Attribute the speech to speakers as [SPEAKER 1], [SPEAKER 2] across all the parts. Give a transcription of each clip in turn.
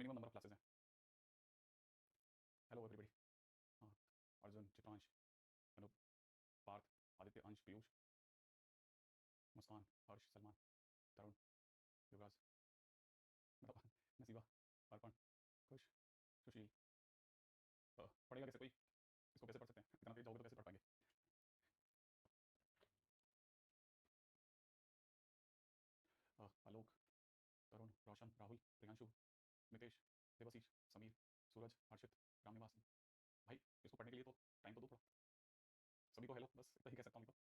[SPEAKER 1] Minimum number of classes हैं। Hello everybody. हाँ, अर्जुन, चित्रांश, अनूप, पार्थ, आदित्य, अंश, पीयूष, मुस्कान, हर्ष, सलमान, तरुण, युवराज, मतलब नसीबा, अर्पण, खुश, सुशील। पढ़ेगा कैसे कोई? इसको कैसे पढ़ सकते हैं? इतना तेज जाओगे तो कैसे पढ़ पाएंगे? आलोक, तरुण, रोशन, राहुल, प्रियांशु, नितेश, देवशीष, समीर, सूरज, हर्षित, रामनिवास। भाई इसको पढ़ने के लिए तो टाइम तो दो थोड़ा। सभी को हेलो, बस इतना ही कह सकता हूँ। तो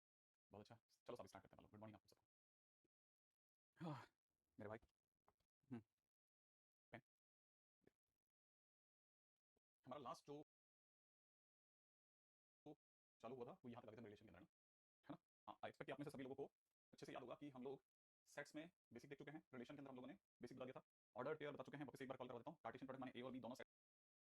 [SPEAKER 1] बहुत अच्छा, चलो सब स्टार्ट करते हैं। गुड मॉर्निंग आपको सबको। मेरे भाई। हम्म, पेन। हमारा लास्ट जो चालू हुआ था वो यहाँ तक रिलेशन के अंदर ना, है ना? हाँ, आई एक्सपेक्ट कि आप में से सभी लोगों को अच्छे से याद होगा कि हम लोग सेट्स में बेसिक देख चुके हैं। रिलेशन के अंदर हम लोगों ने बेसिक बता दिया था। ऑर्डर पेयर बता चुके हैं। वापस एक बार कॉल करवा देता हूँ। कार्टेशियन प्रोडक्ट माने ए और बी दोनों सेट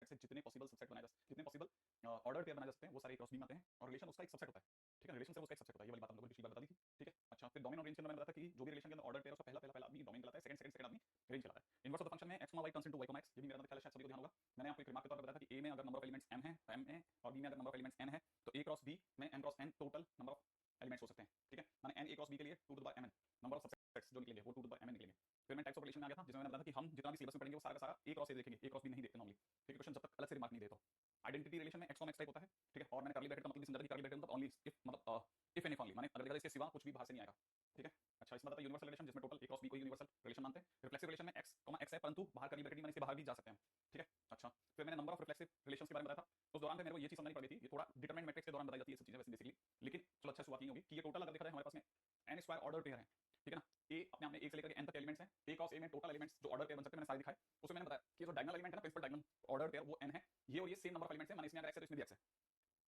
[SPEAKER 1] से जितने पॉसिबल सबसेट बनाए जा सकते हैं, जितने पॉसिबल ऑर्डर पेयर बनाए जा सकते हैं, वो सारे क्रॉस बी में आते हैं और रिलेशन उसका एक सबसेट होता है। ठीक है, रिलेशन से उसका एक सबसेट होता है। ये वाली बात हम लोगों ने पिछली बार बता दी थी। ठीक है, अच्छा, फिर डोमेन और रेंज के अंदर मैंने बताया था कि जो भी रिलेशन के अंदर ऑर्डर पेयर उसका पहला पहला पहला आदमी डोमेन कहलाता है, सेकंड सेकंड सेकंड आदमी रेंज कहलाता है। इनवर्स ऑफ द फंक्शन में x, y turns into y, x, ये भी मेरा ख्याल है शायद सभी को ध्यान होगा। मैंने आपको एक रिमार्क के तौर पर बताया था कि a में अगर नंबर ऑफ एलिमेंट्स m है m है और b में अगर नंबर ऑफ एलिमेंट्स n है तो a क्रॉस b में m cross n total number of elements हो सकते हैं। ठीक है, माने n a क्रॉस b के लिए 2 to the power mn number of subsets जो निकलेंगे वो 2 टू द पावर mn निकलेंगे। फिर मैं टाइप्स ऑफ रिलेशन में आ गया था जिसमें मैंने बताया था कि हम जितना भी सिलेबस में पढ़ेंगे वो सारा का सारा a क्रॉस a देखेंगे, a क्रॉस b नहीं देखते नॉर्मली। ठीक है, क्वेश्चन जब तक अलग से रिमार्क नहीं दे तो आइडेंटिटी रिलेशन में x कॉमा x टाइप होता है। ठीक है, और मैंने करली ब्रैकेट का मतलब भी समझा था कि करली ब्रैकेट मतलब ओनली इफ, मतलब इफ एंड इफ ओनली, माने अगर देखा इसके सिवा कुछ भी बाहर से नहीं आएगा। ठीक है, अच्छा, इसमें बताया यूनिवर्सल रिलेशन जिसमें टोटल a क्रॉस b को यूनिवर्सल रिलेशन मानते हैं। रिफ्लेक्सिव रिलेशन में x कॉमा x है परंतु बाहर करली ब्रैकेट में इसके बाहर भी जा सकते हैं। ठीक है, अच्छा, फिर मैंने नंबर ऑफ रिफ्लेक्सिव रिलेशंस के बारे में बताया था। उस दौरान पे मेरे को ये चीज समझनी पड़ गई थी, ये थोड़ा डिटरमिनेंट मैट्रिक्स के दौरान बताई जाती है सब चीजें वैसे बेसिकली। लेकिन चलो अच्छा शुरुआत नहीं होगी कि ये टोटल अगर देखा जाए हमारे पास में n स्क्वायर ऑर्डर पेयर है। ठीक है ना, ए अपने आप में एक से लेकर के n तक एलिमेंट्स हैं। a क्रॉस a में टोटल एलिमेंट्स जो ऑर्डर पेयर बन सकते हैं मैंने सारे दिखाए। उसमें मैंने बताया कि जो डायगोनल एलिमेंट है ना, प्रिंसिपल डायगोनल ऑर्डर पेयर वो n है। ये और ये सेम नंबर ऑफ एलिमेंट्स है, माने इसमें अगर x है तो इसमें भी x है।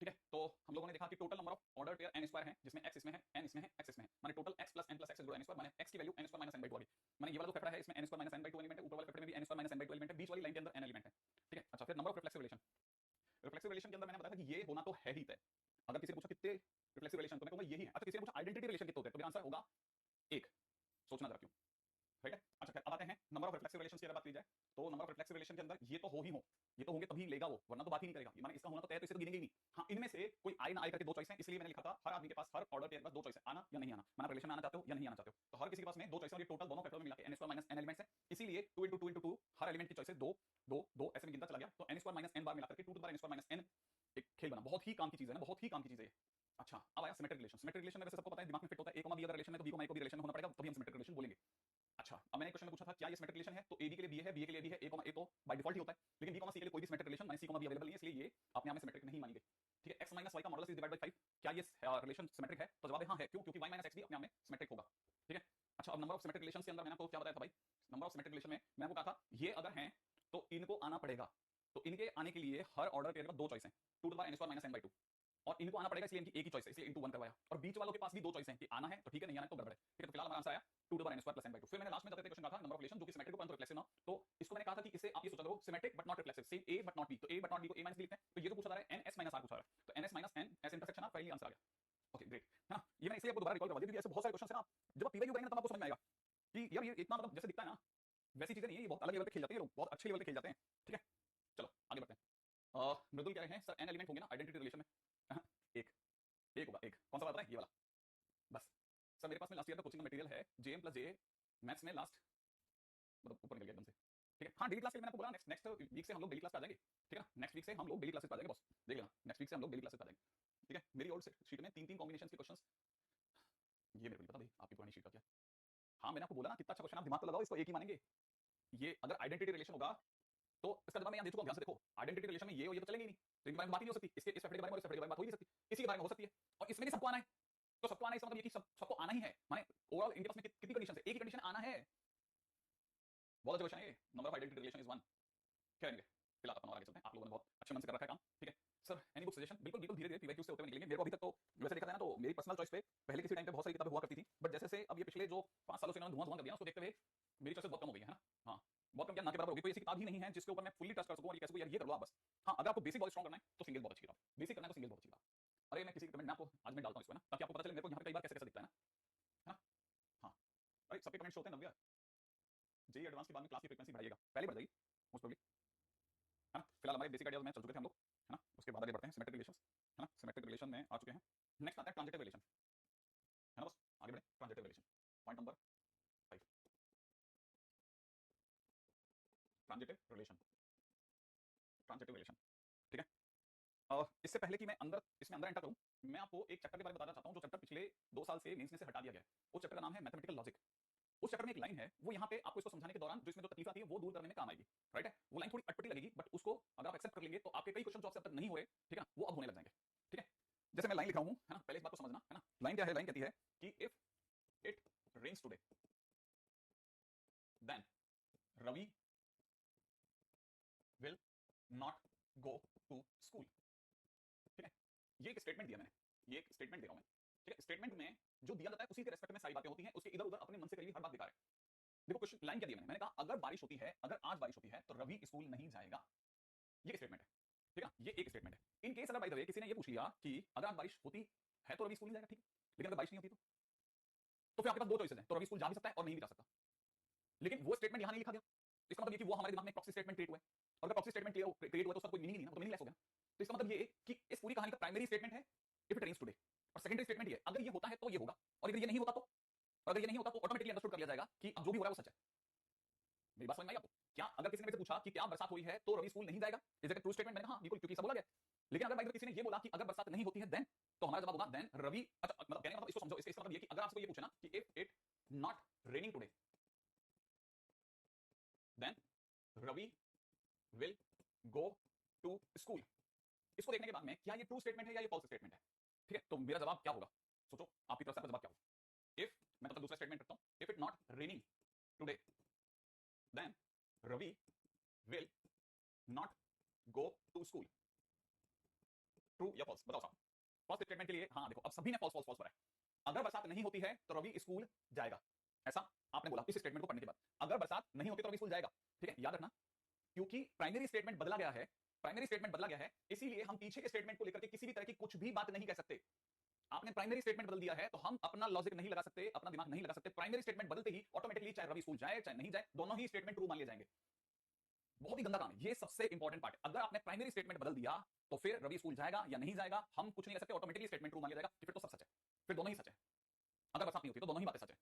[SPEAKER 1] ठीक है, तो हम लोगों ने देखा कि total number of order pair n square है जिसमें x इसमें है, n इसमें है, x इसमें है, माने total x plus n plus x n square, माने x की value n square minus n by 2 आ गई। माने ये वाला जो फैक्टर है इसमें n square minus n by 2 element है, ऊपर वाले फैक्टर में भी n square minus n by 2 element है, बीच वाली लाइन के अंदर n एलिमेंट है। ठीक है, अच्छा, फिर number of reflexive relation. Reflexive relation के अंदर मैंने बताया था कि ये होना तो है ही तय। अगर किसी ने पूछा कितने रिफ्लेक्सिव रिलेशन तो मैं कहूंगा यही है। अच्छा, किसी ने पूछा आइडेंटिटी रिलेशन कितने होते हैं तो मेरा आंसर होगा एक। सोचना जरा क्यों। ठीक है, अच्छा, फिर अब आते हैं नंबर ऑफ रिफ्लेक्सिव रिलेशंस की अगर बात की जाए तो नंबर ऑफ रिफ्लेक्सिव रिलेशन के अंदर ये तो हो ही हो, ये तो होंगे तभी लेगा वो, वरना तो बात ही नहीं करेगा। माने इसका होना तो तय, तो इसे तो गिनेंगे ही नहीं। हाँ, इनमें से कोई आए ना आए करके दो चॉइस हैं, इसलिए मैंने लिखा था हर आदमी के पास, हर ऑर्डर पेयर के पास दो चॉइस है, आना या नहीं आना। माना रिलेशन में आना चाहते हो या नहीं आना चाहते हो, तो हर किसी के पास में दो चॉइस है और ये टोटल दोनों फैक्टर में मिला के n square minus n elements है। इसीलिए 2 into 2 into 2 हर एलिमेंट की चॉइस है, दो दो दो ऐसे में गिनता चला गया तो n स्क्वायर माइनस n बार मिला करके 2 to the power n square minus n एक खेल बना। बहुत ही काम की चीज है ना, बहुत ही काम की चीज है। अच्छा, अब आया सिमेट्रिक रिलेशन। सिमेट्रिक रिलेशन में वैसे सबको पता है दिमाग में फिट होता है, a, b अगर रिलेशन है तो b, a को भी रिलेशन में होना पड़ेगा तभी हम सिमेट्रिक रिलेशन बोलेंगे। अच्छा, अब मैंने क्वेश्चन में पूछा था क्या ये सिमेट्रिक रिलेशन है, तो ए बी के लिए बी है, बी के लिए डी है, ए तो बाय डिफॉल्ट ही होता है। लेकिन बी सी के लिए कोई भी सिमेट्रिक रिलेशन माने सी बी अवेलेबल नहीं है, इसलिए ये अपने आप में सिमेट्रिक नहीं मानी गई। ठीक है, x माइनस वाई का मॉडुलस इज डिवाइडेड बाय 5, क्या ये रिलेशन सिमेट्रिक है? तो जवाब है हाँ है। क्यों? क्योंकि y माइनस एक्स भी अपने आप में सिमेट्रिक होगा। ठीक है, अच्छा, अब नंबर ऑफ सिमेट्रिक रिलेशंस के अंदर मैंने आपको क्या बताया था भाई? नंबर ऑफ सिमेट्रिक रिलेशन में मैंने आपको कहा था ये अगर हैं तो इनको आना पड़ेगा। तो इनके आने के लिए हर ऑर्डर पेयर में दो चॉइस हैं, 2 to the power n square minus n by 2, और इनको आना पड़ेगा इसलिए इनकी एक ही चॉइस है, इसलिए इनटू 1 करवाया। और बीच वालों के पास भी दो चॉइस हैं कि आना है तो ठीक है, नहीं आना है तो गड़बड़ है। ठीक है, तो फिलहाल हमारा आंसर आया 2 to the power n square plus n by 2। फिर मैंने लास्ट में क्वेश्चन कहा था नंबर ऑफ रिलेशन जो कि सिमेट्रिक परंतु रिफ्लेक्सिव ना, तो इसको मैंने कहा था कि इसे आप ये सोचा करो symmetric but not reflexive, same a but not b, तो a बट नॉट b को a माइनस लिखते हैं। तो ये जो पूछा जा रहा है n s माइनस r पूछा जा रहा है, तो n s minus n s intersection आ, फाइनली आंसर आ गया। ओके ग्रेट, है ना? ये मैंने इसलिए आपको दोबारा रिकॉल करवा दिया क्योंकि ऐसे बहुत सारे क्वेश्चन है ना, जब आप पीवाईक्यू करेंगे तब आपको समझ में आएगा कि यार ये इतना मतलब जैसे दिखता है ना वैसी चीजें नहीं है, ये बहुत अलग लेवल पे खेल जाते हैं, ये लोग बहुत अच्छे लेवल पे खेल जाते हैं। ठीक है, चलो आगे बढ़ते हैं। मृदुल कह रहे हैं सर n एलिमेंट होंगे ना आइडेंटिटी रिलेशन में? एक, एक होगा, एक। कौन सा बात है? ये वाला। बस सर, मेरे पास में लास्ट ईयर का कोचिंग का मटेरियल है, जेएम प्लस जे मैथ्स में लास्ट, मतलब ऊपर निकल गया एकदम से। ठीक है, हाँ, डेली क्लास के लिए मैंने आपको बोला नेक्स्ट नेक्स्ट वीक से हम लोग डेली क्लास पे आ जाएंगे। ठीक है ना, नेक्स्ट वीक से हम लोग डेली क्लासेस पे आ जाएंगे बॉस, देख लेना, नेक्स्ट वीक से हम लोग डेली क्लासेस पे आ जाएंगे। ठीक है, मेरी ओल्ड शीट में तीन तीन कॉम्बिनेशन के क्वेश्चंस, ये मेरे को नहीं पता भाई आपकी पुरानी शीट का क्या। हाँ, मैंने आपको बोला ना कितना अच्छा क्वेश्चन, आप दिमाग तो लगाओ, इसको एक ही मानेंगे। ये अगर आइडेंटिटी रिलेशन होगा तो इसका जवाब मैं यहाँ दे चुका हूँ, ध्यान से देखो। आइडेंटिटी रिलेशन में ये और ये तो चलेंगे ही नहीं, तो इनके बारे में बात ही नहीं हो सकती, इसके इस फैक्टर के बारे में और इस फैक्टर के बारे में बात हो ही नहीं सकती, इसी के बारे में हो सकती है। और इसमें भी सबको आना है, तो सबको आना है इसका मतलब ये कि सबको आना ही है, माने ओवरऑल इनके पास में कितनी कंडीशन है? एक ही कंडीशन आना है। बहुत अच्छा क्वेश्चन है ये, number of identity relation is 1। क्या करेंगे फिलहाल अपन और आगे चलते हैं, आप लोगों ने बहुत अच्छे मन से कर रखा है काम। ठीक है सर, एनी बुक सजेशन? बिल्कुल बिल्कुल, धीरे धीरे पीवाईक्यू से होते हुए निकलेंगे। मेरे को अभी तक तो वैसे देखा जाए ना तो मेरी पर्सनल चॉइस पे पहले किसी टाइम पे बहुत सारी किताबें हुआ करती थी, बट जैसे से अब ये पिछले जो 5 सालों से इन्होंने धुआं धुआं कर दिया उसको देखते हुए मेरी चॉइस बहुत कम हो गई है ना। हाँ, बहुत कम, क्या ना के बराबर होगी। कोई ऐसी किताब ही नहीं है जिसके ऊपर मैं फुल्ली ट्रस्ट कर सकूं और ये कह सकूं यार ये कर लो आप बस। हाँ, अगर आपको बेसिक बहुत स्ट्रॉन्ग करना है तो सिंगल बहुत अच्छी किताब, बेसिक करना है तो सिंगल बहुत अच्छी किताब। अरे मैं किसी कमेंट में आपको आज मैं डालता हूँ इसमें ना, ताकि आपको पता चले मेरे को यहाँ पे कई बार कैसे कैसे दिखता है ना। हाँ, अरे सबके कमेंट्स होते हैं नव्या, जेई एडवांस के बाद में क्लास की फ्रीक्वेंसी बढ़ाइएगा, पहले बढ़ जाएगी। मोस्ट प्रोबेबली, है ना। फिलहाल हमारे बेसिक आइडियाज में चल चुके थे हम लोग, है ना। उसके बाद आगे बढ़ते हैं सिमेट्रिक रिलेशंस, है ना। सिमेट्रिक रिलेशन में आ चुके हैं। नेक्स्ट आता है ट्रांजिटिव रिलेशन, है ना। बस आगे बढ़े, transitive relation point number 5, transitive relation, transitive relation, ठीक है। इससे पहले कि मैं इसमें अंदर एंटर करूं, मैं आपको एक चैप्टर के बारे में बताना चाहता हूं जो चैप्टर पिछले 2 साल से मेंस में से हटा दिया गया है। उस चैप्टर का नाम है मैथमेटिकल लॉजिक। उस चैप्टर में एक लाइन है, वो यहाँ पे आपको इसको समझाने के दौरान जो इसमें जो तकलीफ आती है वो दूर करने में काम आएगी, राइट है। वो लाइन थोड़ी अटपटी लगेगी, बट उसको अगर आप एक्सेप्ट कर लेंगे तो आपके कई क्वेश्चन जो आपसे अब तक नहीं हुए, ठीक है ना, वो अब होने लग जाएंगे, ठीक है। जैसे मैं लाइन लिख रहा हूं, है ना, पहले इस बात को समझना, है ना। लाइन क्या है? लाइन कहती है कि if it rains today then Ravi will not go to school, ठीक है। ये एक स्टेटमेंट दिया मैंने, ये एक स्टेटमेंट दे रहा हूं मैं, ठीक है। स्टेटमेंट में जो दिया जाता है उसी के रेस्पेक्ट में सारी बातें होती हैं, उसके इधर उधर अपने मन से करी हर बात बेकार है। देखो क्वेश्चन लाइन क्या दी मैंने कहा अगर बारिश होती है, अगर आज बारिश होती है तो रवि स्कूल नहीं जाएगा। ये स्टेटमेंट है, ठीक है। ये एक स्टेटमेंट है। इन केस अगर बाय द वे किसी ने ये पूछ लिया कि अगर आज बारिश होती है तो रवि स्कूल नहीं जाएगा, ठीक है। लेकिन अगर बारिश नहीं होती तो फिर आपके पास दो चॉइसेस हैं, तो रवि स्कूल जा भी सकता है और नहीं भी जा सकता। लेकिन वो स्टेटमेंट यहां नहीं लिखा गया, इसका मतलब ये कि वो हमारे दिमाग में प्रॉक्सी स्टेटमेंट क्रिएट हुआ है। और अगर प्रॉक्सी स्टेटमेंट क्रिएट हुआ तो उसका कोई मीनिंग नहीं ना, तो मीनिंगलेस हो गया। तो इसका मतलब ये कि इस पूरी कहानी का प्राइमरी स्टेटमेंट है इफ इट रेन्स टुडे, और सेकेंडरी स्टेटमेंट ये अगर ये होता है तो ये होगा, और अगर ये नहीं होता तो, अगर ये नहीं होता तो ऑटोमेटिकली अंडरस्टूड कर लिया जाएगा कि अब जो भी हो रहा है वो सच है। मेरी बात समझ में आई आपको? क्या अगर किसी ने मेरे से पूछा कि क्या बरसात हुई है तो रवि स्कूल नहीं जाएगा, is it a true statement? मैंने कहा बिल्कुल, क्योंकि सब बोला गया। लेकिन अगर किसी ने ये बोला कि अगर बरसात नहीं होती है देन, तो हमारा जवाब होगा देन रवि, अच्छा मतलब कहने का मतलब इसको समझो, इसका मतलब ये कि अगर आपसे ये पूछे ना कि if it not raining today then Ravi will go to school, इसको देखने के बाद में क्या ये ट्रू स्टेटमेंट है या ये फॉल्स स्टेटमेंट है, ठीक है। तो मेरा जवाब क्या होगा, सोचो आपकी तरफ से जवाब क्या होगा। इफ मैं मतलब दूसरा स्टेटमेंट करता हूं, if it not raining today then Ravi will not go to school, true या फॉल्स बताओ साहब। फर्स्ट स्टेटमेंट के लिए हाँ देखो अब सभी ने फॉल्स फॉल्स फॉल्स पर है। अगर बरसात नहीं होती है तो रवि स्कूल जाएगा, ऐसा आपने बोला इस स्टेटमेंट को पढ़ने के बाद। अगर बरसात नहीं होती तो रवि स्कूल जाएगा, ठीक है। याद रखना क्योंकि प्राइमरी स्टेटमेंट बदला गया है, प्राइमरी स्टेटमेंट बदला गया है, इसीलिए हम पीछे के स्टेटमेंट को लेकर के किसी भी तरह की कुछ भी बात नहीं कह सकते। आपने प्राइमरी स्टेटमेंट बदल दिया है तो हम अपना लॉजिक नहीं लगा सकते, अपना दिमाग नहीं लगा सकते। प्राइमरी स्टेटमेंट बदलते ही ऑटोमेटिकली चाहे रवि स्कूल जाए चाहे नहीं जाए, दोनों ही स्टेटमेंट ट्रू मान लिए जाएंगे। बहुत ही गंदा काम है, ये सबसे इंपॉर्टेंट पार्ट है। अगर आपने प्राइमरी स्टेटमेंट बदल दिया तो फिर रवि स्कूल जाएगा या नहीं जाएगा हम कुछ नहीं कर सकते, ऑटोमेटिकली स्टेटमेंट ट्रू मान लिया जाएगा कि फिर तो सब सच है, फिर दोनों ही सच है। अगर बरसात नहीं होती तो दोनों ही बातें सच है।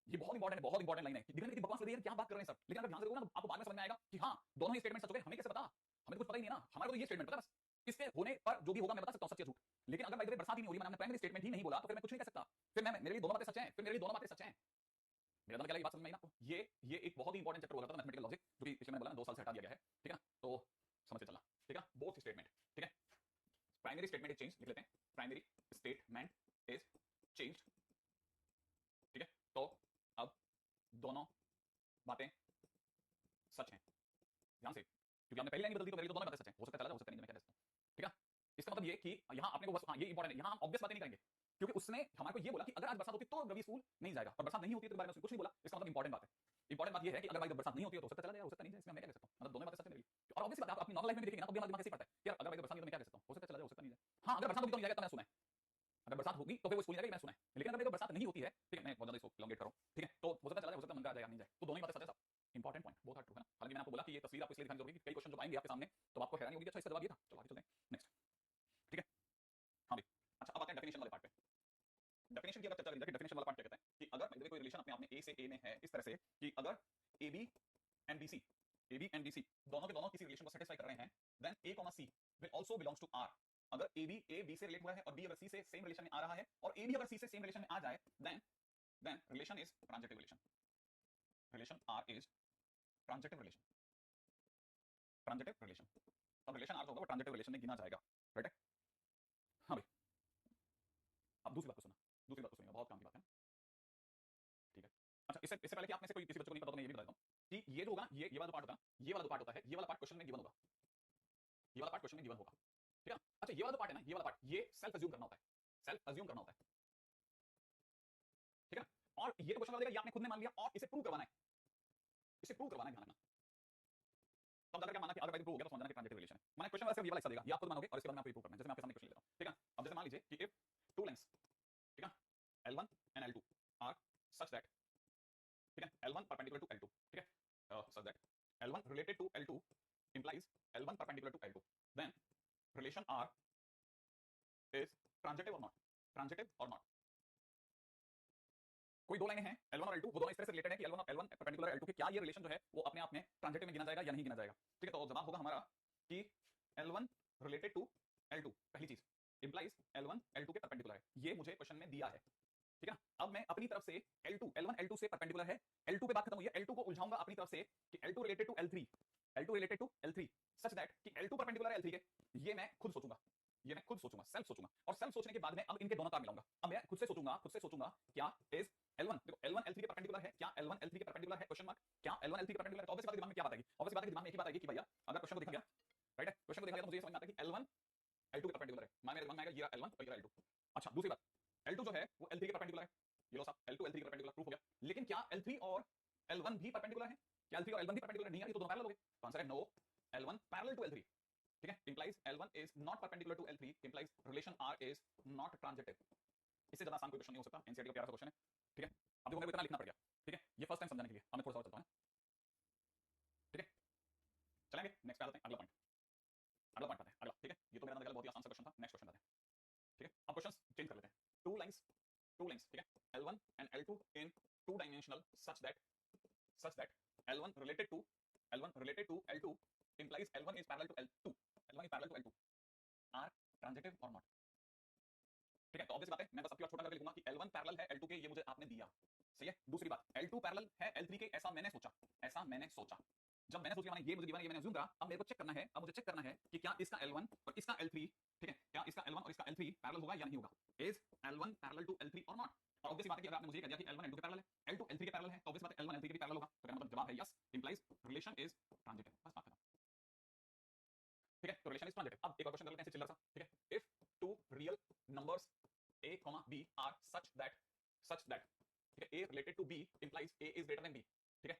[SPEAKER 1] ये बहुत इंपॉर्टेंट है, बहुत इंपॉर्टेंट लाइन है। दिखने में बकवास लग रही है, क्या बात कर रहे हैं सर, लेकिन अगर ध्यान से देखोगे ना तो आपको बाद में समझ में आएगा कि हाँ दोनों ही स्टेटमेंट सच हो गए। हमें कैसे पता, हमें तो कुछ पता ही नहीं है ना, हमारे को तो ये स्टेटमेंट पता है बस, इसके होने पर जो भी होगा मैं बता सकता हूँ सच या झूठ। लेकिन अगर भाई बरसात ही नहीं हो रही, मैंने प्राइमरी स्टेटमेंट ही नहीं बोला तो फिर मैं कुछ नहीं कर सकता, फिर मैं मेरे लिए दोनों बातें सच हैं, फिर मेरे लिए दोनों बातें सच हैं। मेरा मतलब क्या बात समझ में आई ना आपको? ये एक बहुत ही इंपॉर्टेंट चैप्टर हो रहा था मैथमेटिकल लॉजिक, जो कि पिछले मैंने बोला ना 2 साल से हटा दिया गया है, ठीक है ना। तो समझ के चलना, ठीक है। बोथ स्टेटमेंट, ठीक है। प्राइमरी स्टेटमेंट इज चेंज, लिख लेते हैं प्राइमरी स्टेटमेंट इज चेंज्ड, ठीक है। तो अब दोनों बातें सच हैं, ध्यान से, क्योंकि आपने पहली लाइन बदल दी तो मेरी तो दोनों बातें सच हैं। हो सकता है चला जाए, हो सकता नहीं, मैं क्या कह सकता हूं, ठीक है। इसका मतलब ये कि यहां आपने को बस हाँ ये इंपॉर्टेंट है, यहां हम ऑब्वियस बातें नहीं करेंगे क्योंकि उसने हमारे को ये बोला कि अगर आज बरसात होती तो रवि स्कूल नहीं जाएगा, और बरसात नहीं होती तो बारे में कुछ नहीं बोला। इसका मतलब इंपॉर्टेंट बात है, इंपॉर्टेंट बात ये है कि अगर भाई बरसात नहीं होती है तो हो सकता चला जाए, हो सकता नहीं जाए, इसमें मैं क्या कह सकता हूं, मतलब दोनों बातें सच है मेरी। और ऑब्वियस बात है, आप अपनी नॉर्मल लाइफ में भी देखेंगे ना तो भी हमारा दिमाग ऐसे ही पड़ता है कि यार अगर भाई बरसात नहीं तो मैं क्या कह सकता हूं, हो सकता चला जाए, हो सकता नहीं जाए। हाँ अगर बरसात होगी तो नहीं जाएगा, मैं सुना है। अगर बरसात होगी तो फिर वो स्कूल जाएगा, मैं सुना है। लेकिन अगर बरसात नहीं होती है, ठीक है, मैं बहुत ज्यादा इसको लॉन्गेट कर रहा हूं, ठीक है, तो हो सकता चला जाए, हो सकता मन का आ जाए या नहीं जाए, तो दोनों ही बातें सच है साहब। इंपॉर्टेंट पॉइंट, बहुत ट्रू है ना। हालांकि मैंने आपको बोला कि ये तस्वीर आपको इसलिए दिखानी जरूरी है कि कई क्वेश्चन जब आएंगे आपके सामने तो आपको हैरानी होगी, अच्छा इसका जवाब ये था। चलो आगे चलते हैं नेक्स्ट, ठीक है। हाँ भाई, अच्छा अब आते हैं डेफिनेशन वाले पार्ट पे। डेफिनेशन की अगर चर्चा करें, डेफिनेशन वाला पार्ट क्या कहता है कि अगर बाय द वे कोई रिलेशन अपने आप में ए से ए में है इस तरह से कि अगर A B and B C, A B and B C दोनों के दोनों किसी रिलेशन को सेटिस्फाई कर रहे हैं, then A comma C will also belongs to R. अगर ए बी से रिलेट हुआ है और बी अगर सी से सेम रिलेशन में आ रहा है और ए भी अगर सी से सेम रिलेशन में आ जाए, then relation is transitive relation, relation R is transitive relation, transitive relation. अब रिलेशन आर जो होगा वो ट्रांजिटिव रिलेशन में गिना जाएगा, राइट है। हाँ भाई, अब दूसरी बात को सुना, दूसरी बात को सुनिएगा, बहुत काम की बात है, ठीक है। अच्छा इससे पहले कि आप में से कोई किसी बच्चे को नहीं पता तो मैं ये भी बता देता हूं कि ये जो होगा, ये वाला जो पार्ट होता है, ये वाला जो पार्ट होता है, ये वाला पार्ट क्वेश्चन में गिवन होगा, ये वाला पार्ट क्वेश्चन में गिवन होगा, ठीक है। अच्छा ये वाला जो पार्ट है ना, ये वाला पार्ट ये सेल्फ अज्यूम करना होता है, सेल्फ अज्यूम करना होता है, ठीक है। और ये तो क्वेश्चन वाला देगा, ये आपने खुद ने मान लिया और इसे प्रूव करवाना है, इसे प्रूव करवाना है, ध्यान रखना। तब जाकर क्या माना कि अगर भाई प्रूव हो गया तो समझना कि ट्रांजिटिव रिलेशन है। मैंने क्वेश्चन वाला सिर्फ ये वाला हिस्सा देगा, ये आप खुद मानोगे और इसके बाद मैं आपको प्रूव करना है। जैसे मैं आपके सामने क्वेश्चन ले रहा हूं, ठीक है। अब जैसे मान लीजिए कि इफ टू लेंथ्स, ठीक है, L1 and L2 are such that, ठीक है, L1 परपेंडिकुलर टू L2, ठीक है, सच that L1 related to L2 implies L1 perpendicular to L2, then relation R is transitive or not? Transitive or not? कोई दो लाइनें हैं L1 और L2, वो दोनों इस तरह से रिलेटेड है कि L1 और L1 परपेंडिकुलर L2 के, क्या ये रिलेशन जो है वो अपने आप में ट्रांजिटिव में गिना जाएगा या नहीं गिना जाएगा? ठीक है, तो जवाब होगा हमारा कि L1 रिलेटेड टू L2, पहली चीज इंप्लाइज L1 L2 के परपेंडिकुलर है, ये मुझे क्वेश्चन में दिया है। ठीक है, अब मैं अपनी तरफ से L1 L2 से परपेंडिकुलर है, L2 पे बात खत्म हुई है, L2 को उलझाऊंगा अपनी तरफ से कि L2 related to L3, L2 related to L3 such that कि L2 परपेंडिकुलर है L3 के, ये मैं खुद सोचूंगा, ये मैं खुद सोचूंगा, सेल्फ सोचूंगा, और सेल्फ सोचने के बाद में अब इनके दोनों तार मिलाऊंगा। अब मैं खुद से सोचूंगा क्या इज L1, देखो L1 L3 के परपेंडिकुलर है, क्या L1 L3 के परपेंडिकुलर है, क्वेश्चन मार्क, क्या L1 L3 के परपेंडिकुलर है? तो ऑब्वियस बात है दिमाग में क्या बात आएगी? ऑब्वियस बात है कि दिमाग में एक ही बात आएगी कि भैया अगर क्वेश्चन को देखा गया, राइट है, क्वेश्चन को देखा गया तो मुझे ये समझ में आता है कि L1 L2 के परपेंडिकुलर है, मेरे दिमाग में आएगा ये L1 और ये L2। अच्छा, दूसरी बात, L2 जो है वो L3 के परपेंडिकुलर है, ये लो साहब L2 L3 के परपेंडिकुलर प्रूफ हो गया, लेकिन क्या L3 और L1 भी परपेंडिकुलर है? क्या L3 और L1 भी परपेंडिकुलर नहीं है? ये तो दोनों पैरेलल हो गए, तो आंसर है no, L1 parallel to L3। ठीक है, implies L1 is not perpendicular to L3, implies relation R is not transitive. इससे ज्यादा आसान कोई क्वेश्चन नहीं हो सकता, एनसीईआरटी का प्यारा सा क्वेश्चन है। ठीक है, अब देखो मेरे को इतना लिखना पड़ गया, ठीक है, ये फर्स्ट टाइम समझाने के लिए, अब मैं थोड़ा सा और चलता हूं। ठीक है, चलेंगे नेक्स्ट पे आते हैं, अगला पॉइंट आते हैं, अगला। ठीक है, ये तो मेरा नजर बहुत ही आसान सा क्वेश्चन था, नेक्स्ट क्वेश्चन आते हैं। ठीक है, अब क्वेश्चंस चेंज कर लेते हैं, टू लाइंस, ठीक है, L1 and L2 in two dimensional such that L1 related to L2 implies L1 is parallel to L2, L1 is parallel to L2 are transitive or not? ठीक है, तो obvious बात है, मैं बस अपनी और छोटा करके लिखूंगा कि L1 पैरेलल है L2 के, ये मुझे आपने दिया, सही है। दूसरी बात, L2 पैरेलल है L3 के, ऐसा मैंने सोचा, जब मैंने सोच लिया, ये मुझे दिया, ये मैंने अज्यूम करा, अब मेरे को चेक करना है, अब मुझे चेक करना है कि क्या इसका L1 और इसका L3, ठीक है, क्या इसका L1 और इसका L3 पैरेलल होगा या नहीं होगा? Is L1 parallel to L3 और नॉट? और ऑब्वियस बात है कि अगर आपने मुझे कह दिया कि L1 L2 के पैरेलल है, L2 L3 के पैरेलल है, तो ऑब्वियस बात है L1 L3 के भी पैरेलल होगा, तो मेरा मतलब जवाब है yes, implies relation is transitive, बस बात खत्म। ठीक है, तो रिलेशन इज ट्रांजिटिव। अब एक और क्वेश्चन कर लेते हैं, चिल्लर सा। ठीक है, if two real numbers a, b are such that ठीक है, a related to b implies a is greater than b। ठीक है,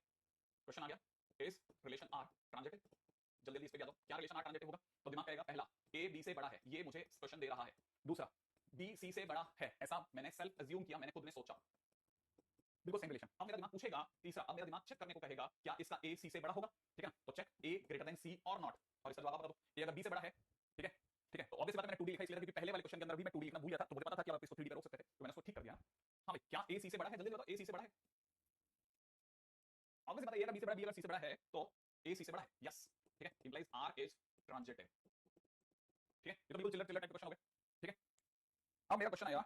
[SPEAKER 1] क्वेश्चन आ गया, is relation r transitive? जल्दी इस पे क्या दो, क्या रिलेशन r ट्रांजिटिव होगा? तो दिमाग कहेगा पहला a b से बड़ा है, ये मुझे क्वेश्चन दे रहा है। दूसरा b c से बड़ा है, ऐसा मैंने सेल्फ अज्यूम किया, मैंने खुद ने सोचा, बिल्कुल सेम रिलेशन। अब मेरा दिमाग पूछेगा, तीसरा अब मेरा दिमाग चेक करने को कहेगा क्या इसका a c से बड़ा होगा? ठीक है, तो check a greater than c और नॉट, और इसका जवाब आप बता दो। a अगर b से बड़ा है, ठीक है, ठीक है, तो ऑब्वियस बात है मैंने 2D लिखा इसलिए क्योंकि पहले वाले क्वेश्चन के अंदर भी मैं 2D लिखना भूल गया था, तो मुझे पता था कि आप इसको 3D पे रोक सकते थे, तो मैंने उसको ठीक कर दिया। हां भाई, क्या a c से बड़ा है? जल्दी बताओ, a c से बड़ा है? ऑब्वियस बात है, a अगर b से बड़ा, b अगर c से बड़ा है, तो a c से बड़ा है, यस। ठीक है, इंप्लाइज r इज ट्रांजिटिव। ठीक है, ये तो बिल्कुल चिल्लर टाइप क्वेश्चन हो गए। ठीक है, अब मेरा क्वेश्चन आया,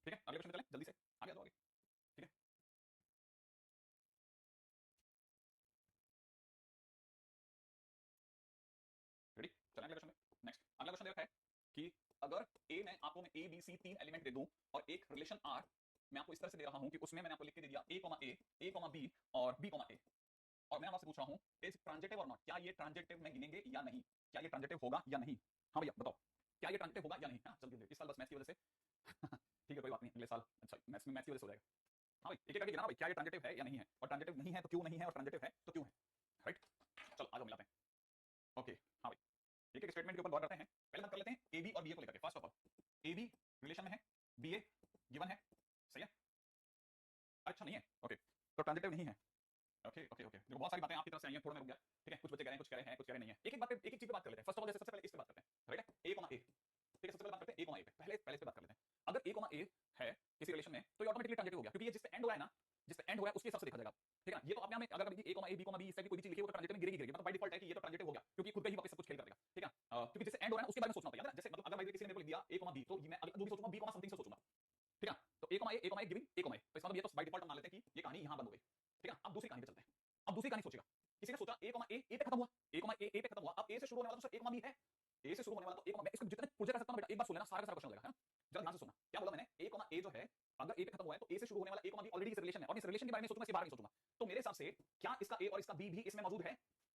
[SPEAKER 1] ठीक है, अगले क्वेश्चन पे चलें जल्दी से, आगे आ जाओ आगे। ठीक है, रेडी, चलें अगले क्वेश्चन पे। नेक्स्ट अगला क्वेश्चन देखा है कि अगर a मैं आपको मैं a b c तीन एलिमेंट दे दूं और एक रिलेशन r मैं आपको इस तरह से दे रहा हूं कि उसमें मैंने आपको लिख के दे दिया a, b और b, a, और मैं आपसे पूछ रहा हूं इज ट्रांजिटिव और नॉट? क्या ये ट्रांजिटिव में गिनेंगे या नहीं? क्या ये ट्रांजिटिव होगा या नहीं? हाँ भैया बताओ, क्या ये ट्रांजिटिव होगा या नहीं? हाँ जल्दी, इस साल बस मैथ्स की वजह से ठीक है, कोई बात नहीं, अगले साल अच्छा मैथ्स की वजह से हो जाएगा। हाँ भाई, एक एक करके गिना भाई, क्या ये ट्रांजिटिव है या नहीं है, और ट्रांजिटिव नहीं है तो क्यों नहीं है, और ट्रांजिटिव है तो क्यों है, राइट? चलो आ जाओ मिलाते हैं। ओके, हाँ भाई, एक एक स्टेटमेंट के ऊपर गौर करते हैं। पहले बात कर लेते हैं ए बी और बी ए को लेकर के। First of all, A B relation में है, बी ए गिवन है, सही है? अच्छा नहीं है, ओके, तो ट्रांजिटिव नहीं है। ओके ओके ओके, देखो बहुत सारी बातें आपकी तरफ से आई हैं, थोड़ा मैं रुक गया। ठीक है, कुछ बच्चे कह रहे हैं, कुछ कह रहे हैं, कुछ कह रहे नहीं है। एक एक बात पे, एक एक चीज पे बात कर लेते हैं। फर्स्ट ऑफ ऑल जैसे सबसे पहले इस पे बात करते हैं, राइट है, ए, ठीक है, सबसे पहले बात करते हैं ए, पे पहले इस पे बात कर लेते हैं। अगर ए है किसी रिलेशन में, तो ये ऑटोमेटिकली ट्रांजिटिव हो गया, क्योंकि ये जिस पे एंड हो रहा है ना, जिस पे एंड हो रहा है उसके हिसाब से देखा जाएगा। ठीक है, ये तो अपने आप में अगर ए, बी, इस टाइप की कोई भी चीज लिखी हो तो ट्रांजिटिव में गिरेगी, मतलब बाय डिफॉल्ट है कि ये तो ट्रांजिटिव हो गया, क्योंकि खुद का ही वापस सब कुछ खेल कर देगा। ठीक है, क्योंकि जिससे एंड हो रहा है उसके बारे में सोचना होता है, जैसे मतलब अगर किसी ने मेरे को लिख दिया ए, बी, तो मैं अगला जो भी सोचूंगा बी, समथिंग से सोचूंगा। ठीक है, तो ए, गिविंग ए, तो इसका मतलब ये तो बाय डिफॉल्ट हम मान लेते हैं कि ये कहानी यहां बंद हो गई। ठीक है, अब दूसरी कहानी पे चलते हैं। अब दूसरी कहानी सोचेगा, किसी ने सोचा ए पे खत्म हुआ, ए पे खत्म हुआ, अब ए से शुरू होने वाला तो सिर्फ ए, बी है, ए से शुरू होने वाला तो मैं इसको जितने पुर्जे कर सकता हूं बेटा, एक बार सुन लेना, सारा का सारा क्वेश्चन हो जाएगा, जरा ध्यान से सुनना। क्या बोला मैंने? ए जो है, अगर ए पे खत्म हुआ है तो ए से शुरू होने वाला ए, बी ऑलरेडी इस रिलेशन है, और इस रिलेशन के बारे में सोचूंगा, इसके बारे में सोचूंगा, तो मेरे हिसाब से क्या इसका ए और इसका बी भी इसमें मौजूद है?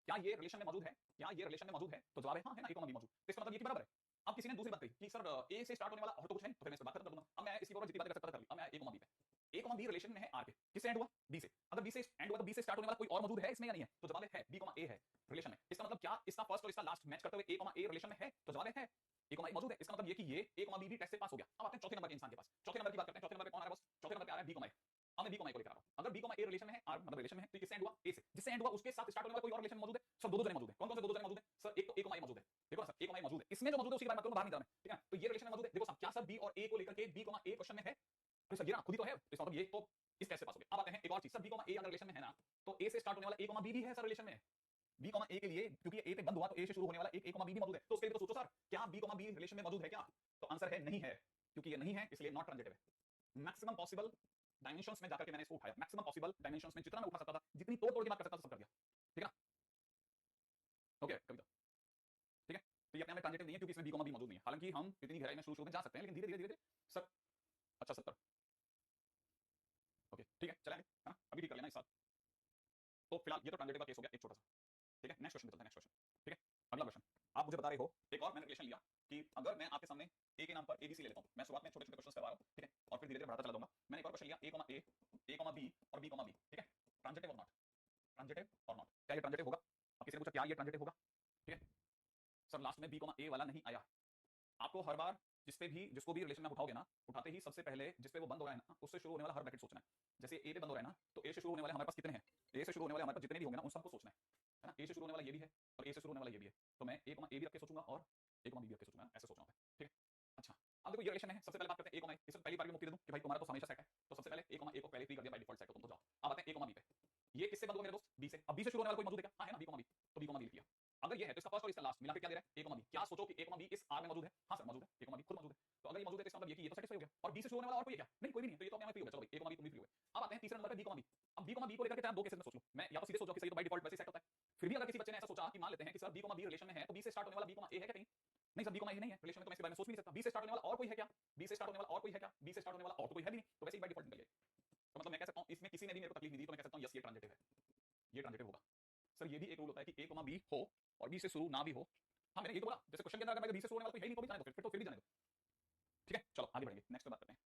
[SPEAKER 1] क्या ये रिलेशन में मौजूद है? क्या ये रिलेशन में मौजूद है? तो जवाब है हां, है ना, ए, बी मौजूद। तो इसका मतलब ये कि बराबर है। अब किसी ने दूसरी बात कही कि सर ए से स्टार्ट होने वाला और तो कुछ है, तो फिर मैं इस पे बात खत्म कर दूंगा। अब मैं इसकी और जितनी बातें कर सकता कर ली, अब मैं ए, बी पे, ए, बी रिलेशन में है आर के, किससे एंड हुआ? बी से। अगर बी से एंड हुआ तो बी से स्टार्ट होने वाला कोई और मौजूद है इसमें या नहीं है? तो जवाब है बी, ए है रिलेशन में। इसका मतलब क्या इसका फर्स्ट और इसका लास्ट मैच करते हुए ए, रिलेशन में है? तो जवाब है ए, मौजूद है। इसका मतलब ये कि ये ए, बी भी टेस्ट से पास हो गया। अब आते हैं चौथे नंबर के इंसान के पास। चौथे नंबर की बात करते हैं। चौथे नंबर पे कौन आ रहा है बस? चौथे नंबर पे आ रहा है बी, अब मैं बी को लेकर आ रहा हूं। अगर बी ए रिलेशन में है, आर मतलब रिलेशन में है, तो किससे एंड हुआ? ए से। जिससे एंड हुआ उसके साथ स्टार्ट होने वाला कोई और रिलेशन मौजूद है? सर दो जने मौजूद है। कौन कौन से दो जने मौजूद है? सर एक तो ए मौजूद है, देखो ना सर ए मौजूद है। इसमें जो मौजूद है उसी के बारे में बाहर नहीं जा रहा मैं, ठीक है? तो ये रिलेशन में मौजूद है। देखो क्या सर बी और ए को लेकर के बी ए क्वेश्चन में है? तो सर ये ना खुद ही तो है, इसका मतलब ये तो इस टेस्ट से पास हो गया। अब आते हैं एक और चीज, सर बी ए अगर रिलेशन में है ना, तो ए से स्टार्ट होने वाला ए बी भी है सर रिलेशन में। बी ए के लिए क्योंकि ए पे बंद हुआ तो ए से शुरू होने वाला एक ए बी भी मौजूद है। तो उसके लिए तो सोचो सर क्या बी रिलेशन में मौजूद है क्या? तो आंसर है नहीं है, क्योंकि ये नहीं है इसलिए नॉट ट्रांजिटिव है। मैक्सिमम पॉसिबल डायमेंशंस में जाकर के मैंने इसको उठाया, मैक्सिमम पॉसिबल डायमेंशंस में जितना मैं उठा सकता था, जितनी तोड़ के बात कर सकता था सब कर दिया, ठीक है ना? ओके कविता, ठीक है? तो ये अपने में ट्रांजिटिव नहीं है क्योंकि इसमें बी मौजूद नहीं है। हालांकि हम इतनी गहराई में शुरू में जा सकते हैं, लेकिन धीरे धीरे सर अच्छा 70 ओके ठीक है चलेंगे, है ना? अभी ठीक कर लेना इस साथ। तो फिलहाल ये तो ट्रांजिटिव का केस हो गया एक छोटा सा, ठीक है? नेक्स्ट क्वेश्चन पे चलते हैं, नेक्स्ट क्वेश्चन, ठीक है? अगला क्वेश्चन आप मुझे बता रहे हो, एक और मैंने रिलेशन लिया कि अगर मैं आपके सामने ए के नाम पर एबीसी ले लेता हूं, मैं शुरुआत में छोटे छोटे क्वेश्चंस करवा रहा हूं, ठीक है? और फिर धीरे धीरे बढ़ाता चला जाऊंगा। मैंने एक और क्वेश्चन लिया ए बी और बी, ठीक है? ट्रांजिटिव और नॉट, ट्रांजिटिव और नॉट, क्या ये ट्रांजिटिव होगा? अब किसी ने पूछा क्या ये ट्रांजिटिव होगा, ठीक है? सर लास्ट में बी ए वाला नहीं आया। आपको हर बार जिसको भी रिलेशन में उठाओगे ना, उठाते ही सबसे पहले जिस पे वो बंद हो रहा है ना, उससे शुरू होने वाला हर ब्रैकेट सोचना है। जैसे ए पे बंद हो रहा है ना, तो ए से शुरू होने वाले हमारे पास कितने हैं? ए से शुरू होने वाले हमारे पास जितने भी होंगे ना, उन सबको सोचना है ना? ए से शुरू होने वाला ये भी है और ए से शुरू होने वाला ये भी है, तो मैं ए भी रख के सोचूंगा और ए बी रख के सोचूंगा, ऐसे सोचना होता है, ठीक है? अच्छा अब देखो ये रिलेशन है, सबसे पहले बात करते हैं ए इससे पहली बार की मुक्ति दे दूं कि भाई तुम्हारा तो हमेशा सेट है, तो सबसे पहले ए को पहले फ्री कर दिया बाय डिफॉल्ट सेट, तो तुम तो जाओ। अब आते हैं ए बी पे, ये किससे बंद हुआ मेरे दोस्त? बी से। अब बी से शुरू होने वाला कोई मौजूद है क्या? हां है ना बी, तो बी लिख लिया। अगर ये है तो इसका फर्स्ट और इसका लास्ट मिला के क्या दे रहा है? A B. क्या सोचो कि ए बी इस आर में मौजूद है? हां सर मौजूद है, ए बी खुद मौजूद है। तो अगर ये मौजूद है तो इसका मतलब ये कि ये तो सेटिस्फाई हो गया। और बी से शुरू होने वाला और कोई है क्या? नहीं कोई भी नहीं, तो ये तो अपने आप फ्री हो गया। चलो भाई ए बी तुम भी फ्री हो गए। अब आते हैं तीसरे नंबर पे बी बी। अब बी को लेकर के चाहे दो केसेस में सोच लो, मैं या तो सीधे सोच जाओ कि सही तो बाय डिफॉल्ट वैसे सेट होता है। फिर भी अगर किसी बच्चे ने ऐसा सोचा कि मान लेते हैं कि सर बी रिलेशन में है, तो बी से स्टार्ट होने वाला बी ए है क्या कहीं? नहीं सर बी ए नहीं है रिलेशन में, तो मैं इसके बारे में सोच भी नहीं सकता। बी से स्टार्ट होने वाला और कोई है क्या? बी से स्टार्ट होने वाला और कोई है क्या? बी से स्टार्ट होने वाला और तो कोई है भी नहीं, तो वैसे ही बाय डिफॉल्ट निकल गया। तो मतलब मैं कह सकता हूं इसमें किसी ने भी मेरे को तकलीफ नहीं दी, तो मैं कह सकता हूं यस ये ट्रांजिटिव है, ये ट्रांजिटिव होगा। सर ये भी एक रूल होता है कि ए बी हो और बी से शुरू ना भी हो। हाँ मैंने ये तो बोला, जैसे क्वेश्चन के अंदर अगर बी से शुरू होने वाला कोई है नहीं तो भी जाने दो, फिर भी जाने दो, ठीक है? चलो आगे बढ़ेंगे, नेक्स्ट पे बात करते हैं,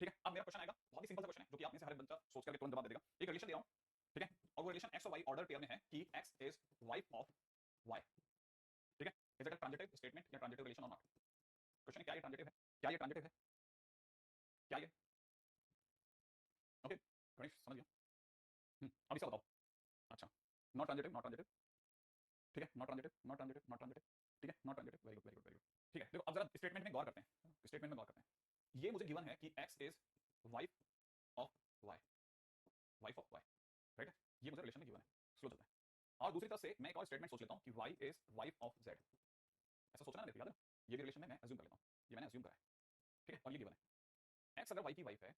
[SPEAKER 1] ठीक है? अब मेरा क्वेश्चन आएगा, बहुत ही सिंपल सा क्वेश्चन है जो कि आप में से हर बच्चा सोच करके तुरंत जवाब दे देगा। एक रिलेशन दे रहा हूं, ठीक है? और वो रिलेशन एक्स और वाई ऑर्डर पेयर में है कि X is wife of Y, ठीक है? Is it a transitive statement या ट्रांजिटिव रिलेशन और नॉट? क्वेश्चन है क्या ये ट्रांजिटिव है? क्या ये ट्रांजिटिव है? क्या ये? ओके गणेश समझ गया? अब इसका बताओ। अच्छा नॉट ट्रांजिटिव, नॉट ट्रांजिटिव, ठीक है? Not transitive, not transitive, not transitive, ठीक है? Not transitive, very good very good very good, ठीक है? देखो अब जरा स्टेटमेंट में गौर करते हैं, स्टेटमेंट में गौर करते हैं। ये मुझे गिवन है कि x is wife of y, wife of y, right है? ये मुझे रिलेशन में गिवन है, स्लो चलता है। और दूसरी तरफ से मैं एक और स्टेटमेंट सोच लेता हूं कि y is wife of z, ऐसा सोचना नहीं, याद है? ये भी रिलेशन में मैं अज्यूम कर लेता हूं, ये मैंने अज्यूम करा है, ठीक है? और ये गिवन है x अगर y की वाइफ है,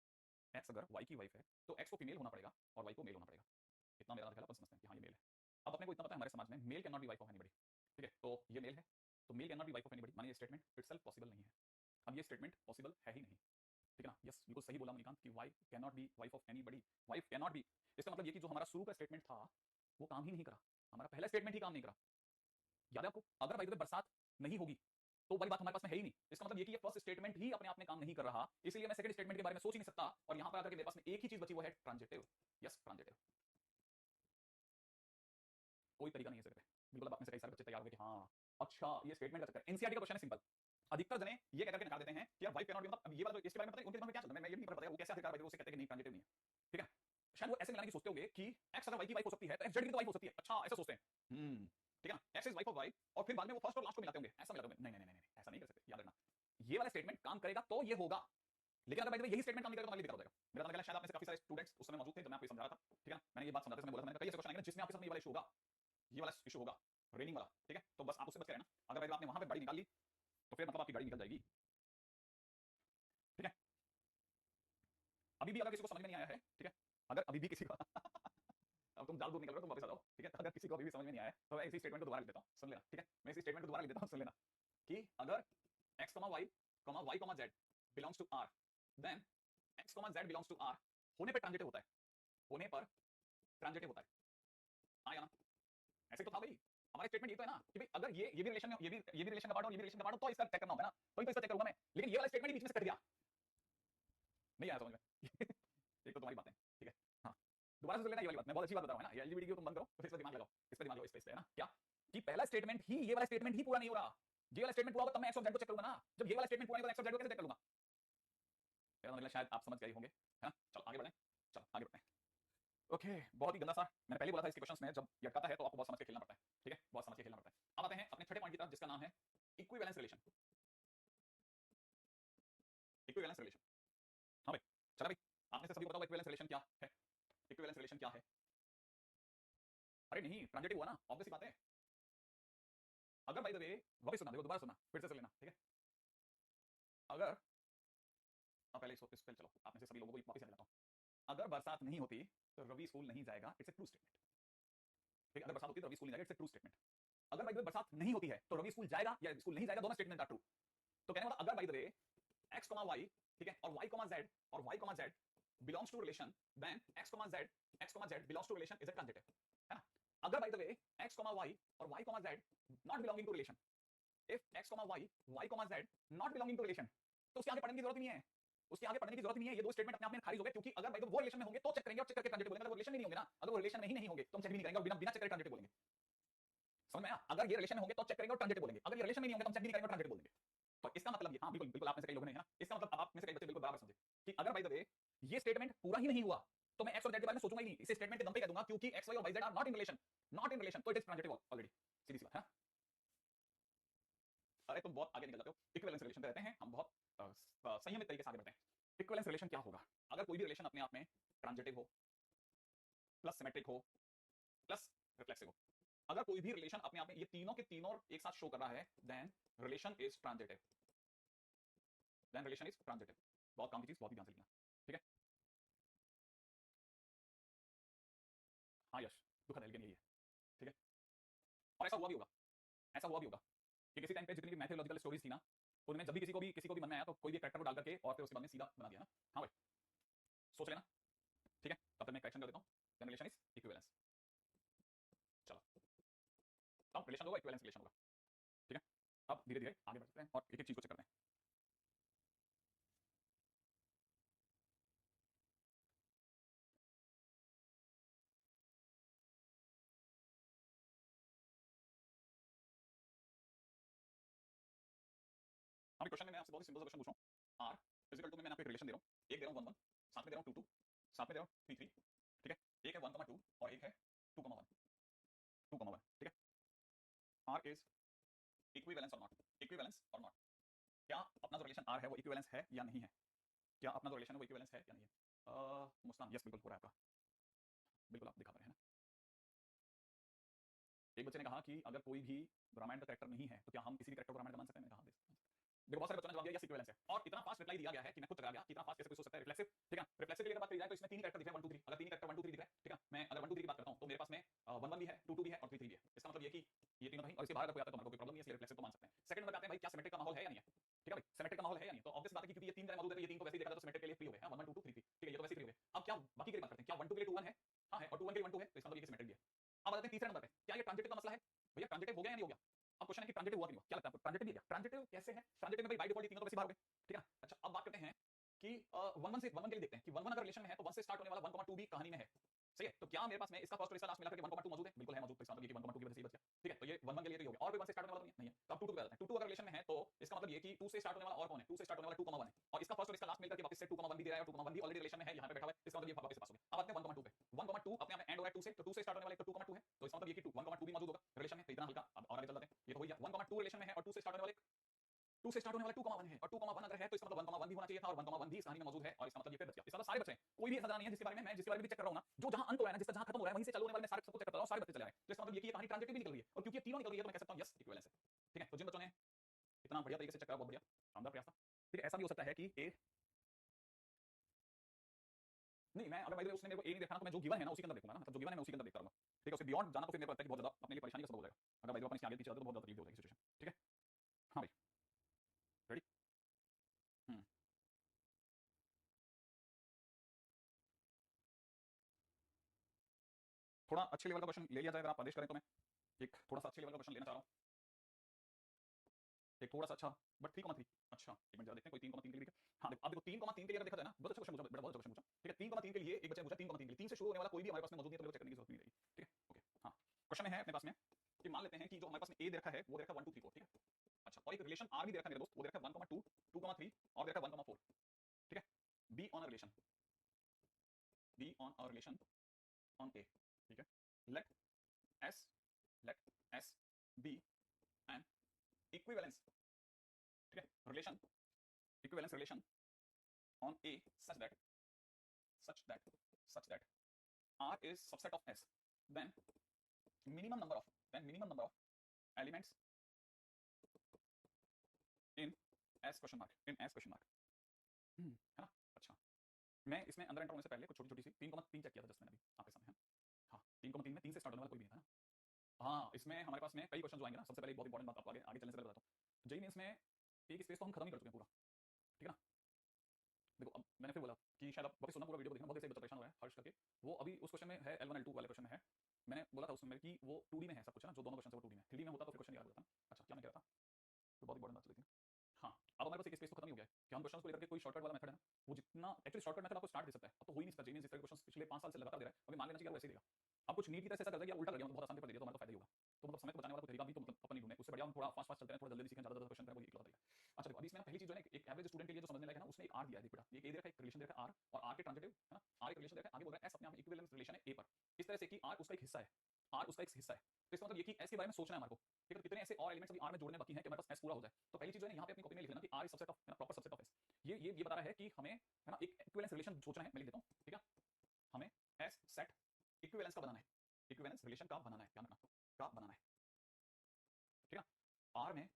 [SPEAKER 1] x अगर y की वाइफ है तो x को फीमेल होना पड़ेगा और y को मेल होना पड़ेगा। इतना मेरा ख्याल अपन समझते हैं कि हाँ ये मेल है। अब अपने को इतना पता है हमारे समाज में mail can not be wife of anybody, ठीक है? तो ये मेल है, तो mail can not be wife of anybody माने ये स्टेटमेंट इटसेल्फ पॉसिबल नहीं है। अब ये स्टेटमेंट पॉसिबल है ही नहीं, ठीक है ना? यस बिल्कुल सही बोला मणिकांत कि wife can not be wife of anybody, wife can not be. इसका मतलब ये कि जो हमारा शुरू का स्टेटमेंट था वो काम ही नहीं करा, हमारा पहला स्टेटमेंट ही काम नहीं करा। याद है आपको? अगर भाई बरसात नहीं होगी तो वाली बात हमारे पास में है ही नहीं। इसका मतलब ये कि ये फर्स्ट स्टेटमेंट ही अपने आप में काम नहीं कर रहा, इसलिए मैं सेकंड स्टेटमेंट के बारे में सोच ही नहीं सकता। और यहां पर आकर के मेरे पास में एक ही चीज बची, वो है ट्रांजिटिव। यस ट्रांजिटिव, कोई तरीका नहीं है इससे। बिल्कुल अब आप में से कई सारे बच्चे तैयार हो गए कि हाँ अच्छा ये स्टेटमेंट का चक्कर। एनसीईआरटी का क्वेश्चन है सिंपल, अधिकतर जने ये कहकर के नकार देते हैं कि यार वाइफ कैन नॉट बी, मतलब ये वाला जो इसके बारे में पता है उनके दिमाग में क्या चलता है, मैं ये भी नहीं पता वो कैसे अधिकार वो कहते हैं कि नहीं ट्रांजिटिव नहीं है, ठीक है? शायद वो ऐसे मिलाने की सोचते होंगे कि एक्स अगर वाई की वाइफ हो सकती है तो एक्स जेड की तो वाइफ हो सकती है। अच्छा ऐसा सोचते हैं, ठीक है ना? X is wife of Y और फिर बाद में वो फर्स्ट और लास्ट को मिलाते होंगे, ऐसा मिलाते होंगे। नहीं नहीं नहीं नहीं ऐसा नहीं कर सकते, याद रखना ये वाला स्टेटमेंट काम करेगा तो ये होगा, लेकिन अगर भाई यही स्टेटमेंट काम नहीं करेगा तो दिक्कत हो जाएगा। मेरा मतलब शायद आप में से काफी सारे स्टूडेंट्स उस समय मौजूद थे जब मैं आपको समझा रहा था, ठीक है ना? मैंने ये बात समझाते समय बोला था, मैंने कई ऐसे क्वेश्चन आएंगे जिसमें आपके सामने ये वाला इशू होगा, ये वाला इशू होगा रेनिंग वाला, ठीक है? तो बस आप उससे बच के रहना। अगर भाई आपने वहां पे गाड़ी निकाल ली तो फिर मतलब आपकी गाड़ी निकल जाएगी, ठीक है? अभी भी अगर किसी को समझ में नहीं आया है, ठीक है? अगर अभी भी किसी को अब तुम जाल दूर निकल रहे हो, तुम वापस आ जाओ, ठीक है? अगर किसी को अभी भी समझ में नहीं आया है तो मैं इसी स्टेटमेंट को दोबारा लिख देता हूं, सुन लेना, ठीक है? मैं इसी स्टेटमेंट को दोबारा लिख देता हूं, सुन लेना कि अगर x, y, z belongs to r, then x, z belongs to r होने पर ट्रांजिटिव होता है, होने पर ट्रांजिटिव होता है। हाँ या ना? ऐसे तो था भाई, हमारा स्टेटमेंट ये तो है ना कि भाई अगर ये भी रिलेशन में, ये भी रिलेशन का पार्ट हो, ये भी रिलेशन का पार्ट हो, तो इसका चेक करना होगा ना, तो इसका चेक करूंगा मैं। लेकिन ये वाला स्टेटमेंट बीच में से कट गया, नहीं आया समझ में? एक तो तुम्हारी बात है, ठीक है? हाँ दोबारा से सुन लेना ये वाली बात, मैं बहुत अच्छी बात बता रहा हूं, है ना? ये एलजीबीटी को तुम बंद करो तो फिर इसका दिमाग लगाओ, इस पे दिमाग लगाओ, इस पे है ना? क्या कि पहला स्टेटमेंट ही, ये वाला स्टेटमेंट ही पूरा नहीं हो रहा। ये वाला स्टेटमेंट पूरा होगा तब मैं एक्स ऑफ जेड को चेक करूंगा ना। जब ये वाला स्टेटमेंट पूरा नहीं होगा एक्स ऑफ जेड को कैसे चेक करूंगा? मतलब शायद आप समझ गए होंगे, है ना? चलो आगे बढ़ें। चलो आगे बढ़ते हैं। ओके, बहुत ही गंदा सा, मैंने पहले बोला था इसके क्वेश्चंस में जब ये अटकाता है तो आपको बहुत समझ के खेलना पड़ता है, ठीक है, बहुत समझ के खेलना पड़ता है। अब आते हैं अपने छठे पॉइंट की तरफ जिसका नाम है इक्विवेलेंस रिलेशन। इक्विवेलेंस रिलेशन, हाँ भाई, चला भाई, आपने से सभी बताओ इक्विवेलेंस रिलेशन क्या है? इक्विवेलेंस रिलेशन क्या है? अरे नहीं, ट्रांजिटिव हुआ ना, ऑब्वियस बात है। अगर बाय द वे, वापस सुना, देखो दोबारा सुना, फिर से लेना, ठीक है। अगर पहले इस पे चलो, आप में से सभी लोगों को वापस याद दिलाता हूं। अगर बरसात नहीं होती तो रवि स्कूल नहीं जाएगा, इट्स ए ट्रू स्टेटमेंट। ठीक है, अगर बरसात होती तो रवि स्कूल नहीं जाएगा, इट्स ए ट्रू स्टेटमेंट। अगर बाय द वे बरसात नहीं होती है तो रवि स्कूल जाएगा या स्कूल नहीं जाएगा, दोनों स्टेटमेंट आर ट्रू। तो कहने वाला अगर by the way x, y, ठीक है, और y, z और y, z belongs to relation, then x, z belongs to relation is a transitive, है ना। अगर by the way x, y और y, z not belonging to relation, if x, y, z not belonging to relation, तो उसके आगे पढ़ने की जरूरत नहीं है, उसके आगे पढ़ने की जरूरत नहीं है, ये दो स्टेटमेंट अपने आप में खारिज हो गए, क्योंकि अगर बाय द वो रिलेशन में होंगे तो चेक करेंगे और चेक करके ट्रांजिटिव बोलेंगे। अगर वो रिलेशन में नहीं होंगे ना, अगर वो रिलेशन में ही नहीं होंगे तो हम चेक भी नहीं करेंगे और बिना चेक करे ट्रांजिटिव बोलेंगे। समझ में आया? अगर ये रिलेशन में होंगे तो चेक करेंगे और ट्रांजिटिव बोलेंगे, अगर ये रिलेशन में नहीं होंगे तो हम चेक भी नहीं करेंगे और ट्रांजिटिव बोलेंगे। तो इसका मतलब ये, हाँ बिल्कुल बिल्कुल, आप में से कई लोगों ने, है ना, इसका मतलब आप में से कई बच्चे बिल्कुल बराबर समझे कि अगर बाय द वे ये स्टेटमेंट पूरा ही नहीं हुआ तो मैं x और z के बारे में सोचूंगा ही नहीं, इसे स्टेटमेंट के दम पे कह दूंगा, क्योंकि x, y और z are not in relation, not in relation, तो इट इज ट्रांजिटिव ऑलरेडी, सीधी सी बात है। अरे तुम बहुत आगे निकल जाते हो, इक्विवेलेंस रिलेशन पे रहते हैं हम, बहुत संयमित तरीके से आगे बढ़ते हैं। इक्विवेलेंस रिलेशन क्या होगा? अगर कोई भी रिलेशन अपने आप में ट्रांजिटिव हो, प्लस सिमेट्रिक हो, प्लस रिफ्लेक्सिव हो, अगर कोई भी रिलेशन अपने आप में ये तीनों के तीनों एक साथ शो कर रहा है, then relation is transitive, then relation is transitive. बहुत काम की चीज, बहुत ही ध्यान से लिखना, ठीक है। हाँ यश, दुखद है लेकिन यही है, ठीक है। और ऐसा हुआ भी होगा, ऐसा हुआ भी होगा कि किसी टाइम पे जितनी भी मैथोलॉजिकल स्टोरीज थी ना, उनमें जब भी किसी को भी मन में आया तो कोई भी कैरेक्टर को डाल करके और फिर उसके बाद में सीधा बना दिया ना। हाँ भाई, सोच लेना, ठीक है। तब तक मैं करेक्शन कर देता हूँ, देन रिलेशन इज इक्विवेलेंस। चलो, तब रिलेशन होगा, इक्विवेलेंस रिलेशन होगा, ठीक है। अब धीरे धीरे आगे बढ़ते हैं और एक एक चीज को चेक करते हैं। अभी क्वेश्चन में मैं आपसे बहुत ही सिंपल सा क्वेश्चन पूछ रहा हूँ। आर फिजिकल टू में मैंने आपको एक रिलेशन दे रहा हूँ, एक दे रहा हूँ 1 1, साथ में दे रहा हूँ 2 2, साथ में दे रहा हूँ 3 3, ठीक है। एक है 1 2 और एक है 2 1, 2 1, ठीक है। आर इज इक्विवेलेंस और नॉट, इक्विवेलेंस और नॉट, क्या अपना जो रिलेशन आर है वो इक्विवेलेंस है या नहीं है? क्या अपना जो रिलेशन है वो इक्विवेलेंस है या नहीं है? मुस्कान, यस बिल्कुल हो रहा है आपका, बिल्कुल आप दिखा रहे हैं ना। एक बच्चे ने कहा कि अगर कोई भी रामायण का कैरेक्टर नहीं है तो क्या हम किसी भी कैरेक्टर को रामायण का मान सकते हैं? मैंने कहा देखो बहुत सारे बच्चों ने जवाब दिया यस इक्विवेलेंस है, और इतना फास्ट रिप्लाई दिया गया है कि मैं खुद चला गया कि इतना फास्ट कैसे कोई सोच सकता है। रिफ्लेक्सिव, ठीक है, रिफ्लेक्सिव के लिए बात करी जाए तो इसमें तीन कैरेक्टर दिख रहे हैं 1 2 3, अगर तीन कैरेक्टर 1 2 3 दिख रहे हैं, ठीक है, मैं अगर 1 2 3 की बात करता हूं तो मेरे पास में 1 1 भी है, 2 2 भी है और 3 3 भी है। इसका मतलब ये कि ये तीनों नहीं, और इसके बाहर अगर कोई आता है तो हमारे को कोई प्रॉब्लम नहीं है, इसलिए रिफ्लेक्सिव को मान सकते हैं। सेकंड नंबर पे आते हैं भाई क्या सिमेट्रिक का माहौल है या नहीं है, ठीक है भाई, सिमेट्रिक का माहौल है या नहीं, तो ऑब्वियस बात है कि क्योंकि ये तीन जगह मौजूद है, ये तीन को वैसे ही देखा जाए तो सिमेट्रिक के लिए फ्री हो गए, हां 1 1 2 2 3 3, ठीक है, ये तो वैसे ही फ्री हो गए। अब क्या बाकी के लिए बात करते हैं, क्या 1 2 के लिए 2 1 है? हां है, और 2 1 के लिए 1 2 है, तो इसका मतलब ये सिमेट्रिक भी है। अब आते हैं तीसरे नंबर पे, क्या ये ट्रांजिटिव का मसला है? भैया ट्रांजिटिव हो गया या नहीं हो गया? अब क्वेश्चन है कि ट्रांजिटिव हुआ कि नहीं हुआ, क्या लगता है आपको ट्रांजिटिव भी है क्या? ट्रांजिटिव कैसे है? ट्रांजिटिव में भाई बाय डिफॉल्ट ये तीनों तो वैसे बाहर हो गए, ठीक है ना। अच्छा अब बात करते हैं कि 1 1 से 1 1 के लिए देखते हैं कि 1 1 अगर रिलेशन में है तो 1 से स्टार्ट होने वाला 1 2 भी कहानी में है, सही है। तो क्या मेरे पास में इसका फर्स्ट और इसका लास्ट मिला करके 1 2 मौजूद है? बिल्कुल है मौजूद, तो इसका मतलब ये कि 1 2 की वजह से ये बच गया, ठीक है। तो ये 1 1 के लिए तो ये हो गया, और कोई 1 से स्टार्ट होने वाला नहीं है, तो अब 2 2 पे आते हैं। 2 2 अगर रिलेशन में है तो इसका मतलब ये कि 2 से स्टार्ट होने वाला और कौन है? 2 से स्टार्ट होने वाला 2 1 है, और इसका फर्स्ट और इसका लास्ट मिलकर के वापस से 2 1 भी दे रहा है, और 2 1 भी ऑलरेडी रिलेशन में है, यहां पे बैठा हुआ है, इसका मतलब ये वापस पास हो गया। अब आते हैं 1 2 पे, 1 2 अपने आप में एंड हो रहा है 2 से, तो 2 से स्टार्ट होने वाला एक तो 2 2 है, तो इसका मतलब ये कि 1 2 भी मौजूद होगा रिलेशन में, तो इतना हल्का। अब और आगे चल जाते हैं, ये तो हो गया 1 2 रिलेशन में है और 2 से स्टार्ट होने वाले 2 से स्टार्ट होने वाला 2 1 है, और 2 1 अगर है तो इसका मतलब 1 1 भी होना चाहिए था, और 1 1 भी इस कहानी में मौजूद है, और इसका मतलब ये फिर बच गया। इसका मतलब सारे बचे हैं, कोई भी ऐसा नहीं है जिसके बारे में मैं जिसके बारे में भी चेक कर रहा हूं ना, जो जहां अंत हो रहा है ना, जिसका जहां खत्म हो रहा है वहीं से चालू होने वाले मैं सारे सबको चेक करता हूं, सारे बच्चे चले रहे हैं, तो इसका मतलब ये कि ये कहानी ट्रांजिटिव भी निकल रही है, और क्योंकि ये तीनों निकल रही है तो मैं कह सकता हूं यस इक्विवेलेंस है, ठीक है। तो जिन बच्चों ने इतना बढ़िया तरीके से चेक करा बहुत बढ़िया, शानदार प्रयास था। ठीक है, ऐसा भी हो सकता है कि ए नहीं, मैं अगर भाई उसने मेरे को ए नहीं देखा ना तो मैं जो गिवन है ना उसी के अंदर देखूंगा ना, मतलब जो गिवन है मैं उसी के अंदर देखता रहूंगा, ठीक है। उसके बियॉन्ड जाना तो फिर मेरे को लगता है कि बहुत ज्यादा अपने लिए परेशानी का सबब हो जाएगा। अगर भाई अपन इसके आगे पीछे जाते तो बहुत ज्यादा तकलीफ हो जाएगी सिचुएशन, ठीक है। हाँ भाई, रेडी। हम्म, थोड़ा अच्छे लेवल का क्वेश्चन ले लिया जाए अगर आप आदेश करें तो मैं एक थोड़ा सा अच्छे लेवल का क्वेश्चन लेना चाह रहा हूँ, एक थोड़ा सा अच्छा, बट 3,3। अच्छा एक मिनट जरा देखते हैं कोई 3,3 के लिए, हाँ देखो, अब देखो 3,3 के लिए अगर देखा जाए ना, बहुत अच्छा क्वेश्चन पूछा, बहुत अच्छा क्वेश्चन पूछा, ठीक है। 3,3 के लिए एक बच्चे ने पूछा 3,3 के लिए, 3 से शुरू होने वाला कोई भी हमारे पास में मौजूद नहीं है तो चेक करने की जरूरत नहीं रहेगी, ठीक है। ओके, हाँ क्वेश्चन में है अपने पास में कि मान लेते हैं कि जो हमारे पास में ए दे रखा है वो दे रखा है 1 2 3 4, ठीक है। अच्छा, और एक रिलेशन आर भी दे रखा है मेरे दोस्त, वो दे रखा है 1 2 2 3 और दे रखा है 1 4, ठीक है। Be on a relation, be on a relation on A, ठीक है. let S be an equivalence, ठीक है, relation, equivalence relation on A such that R is subset of S, then minimum number of elements in S question mark, है ना. अच्छा, मैं इसमें अंदर एंटर होने से पहले कुछ छोटी सी 3,3 चेक किया था जस्ट मैंने अभी आपके सामने. हाँ, 3,3 में 3 से स्टार्ट होने वाला कोई भी नहीं था ना. हाँ, इसमें हमारे पास में कई क्वेश्चन जो आएंगे ना, सबसे पहले एक बहुत इंपॉर्टेंट बात आपको आगे चलने से पहले बताता हूँ. जेईई मेंस में एक स्पेस तो हम खत्म ही कर चुके हैं पूरा, ठीक है ना. देखो, अब मैंने फिर बोला कि शायद आप वापस सुनना, पूरा वीडियो को देखना, बहुत देर से बच्चा परेशान हो रहा है हर्ष करके. वो अभी उस क्वेश्चन में है, L1 L2 वाले क्वेश्चन में है. मैंने बोला था उसमें कि वो 2D में है सब कुछ, है ना, जो दोनों क्वेश्चन है वो 2D में. 3D में होता तो फिर क्वेश्चन याद होता. अच्छा, क्या मैं कह रहा था, तो बहुत इंपॉर्टेंट बात चल रही थी. हाँ, अब हमारे पास एक स्पेस तो खत्म ही हो गया है कि हम क्वेश्चन को लेकर के कोई शॉर्टकट वाला मेथड है ना, वो जितना एक्चुअली शॉर्टकट मेथड आपको स्टार्ट दे सकता है. अब तो हो ही नहीं सकता. जेईई जिस तरह के क्वेश्चन पिछले 5 साल से लगातार दे रहा है, अभी मान लेना चाहिए वो ऐसे ही देगा. अब कुछ नीट की तरह से ऐसा कर दिया, उल्टा कर दिया, मतलब बहुत आसान पेपर दे दिया, तो हमारा तो फायदा ही होगा. तो मतलब समय को बचाने वाला कोई तरीका भी तो मतलब अपन नहीं ढूंढे, उससे बढ़िया हम थोड़ा फास्ट चलते हैं, थोड़ा जल्दी सीखें, ज्यादा क्वेश्चन करें, वो इकलौता तरीका. अच्छा देखो, अभी इसमें पहली चीज जो है एक एवरेज स्टूडेंट के लिए जो समझने लायक है ना, उसने एक आर दिया है. बेटा, एक ए दे रखा है, एक रिलेशन दे रखा है आर, और आर के ट्रांजिटिव, है ना, आर एक रिलेशन दे रखा है, आगे बोल रहा है एस अपने आप में इक्विवेलेंस रिलेशन है ए पर, इस तरह से कि आर उसका एक हिस्सा है, आर उसका एक हिस्सा है. तो इसका मतलब ये कि एस के बारे में सोचना है हमारे को, ठीक है. तो कितने ऐसे और एलिमेंट्स अभी आर में जोड़ने बाकी हैं कि हमारे पास एस पूरा हो जाए. तो पहली चीज जो है यहाँ पे अपनी कॉपी में लिख लेना कि आर इज सबसेट ऑफ, है ना, प्रॉपर सबसेट ऑफ एस. ये बता रहा है कि हमें, है ना, एक इक्विवेलेंस रिलेशन सोचना है. मैं लिख देता हूँ, ठीक है. हमें एस सेट इक्विवेलेंस का बनाना है, इक्विवेलेंस रिलेशन का बनाना है, क्या बनाना है, ठीक है. आर में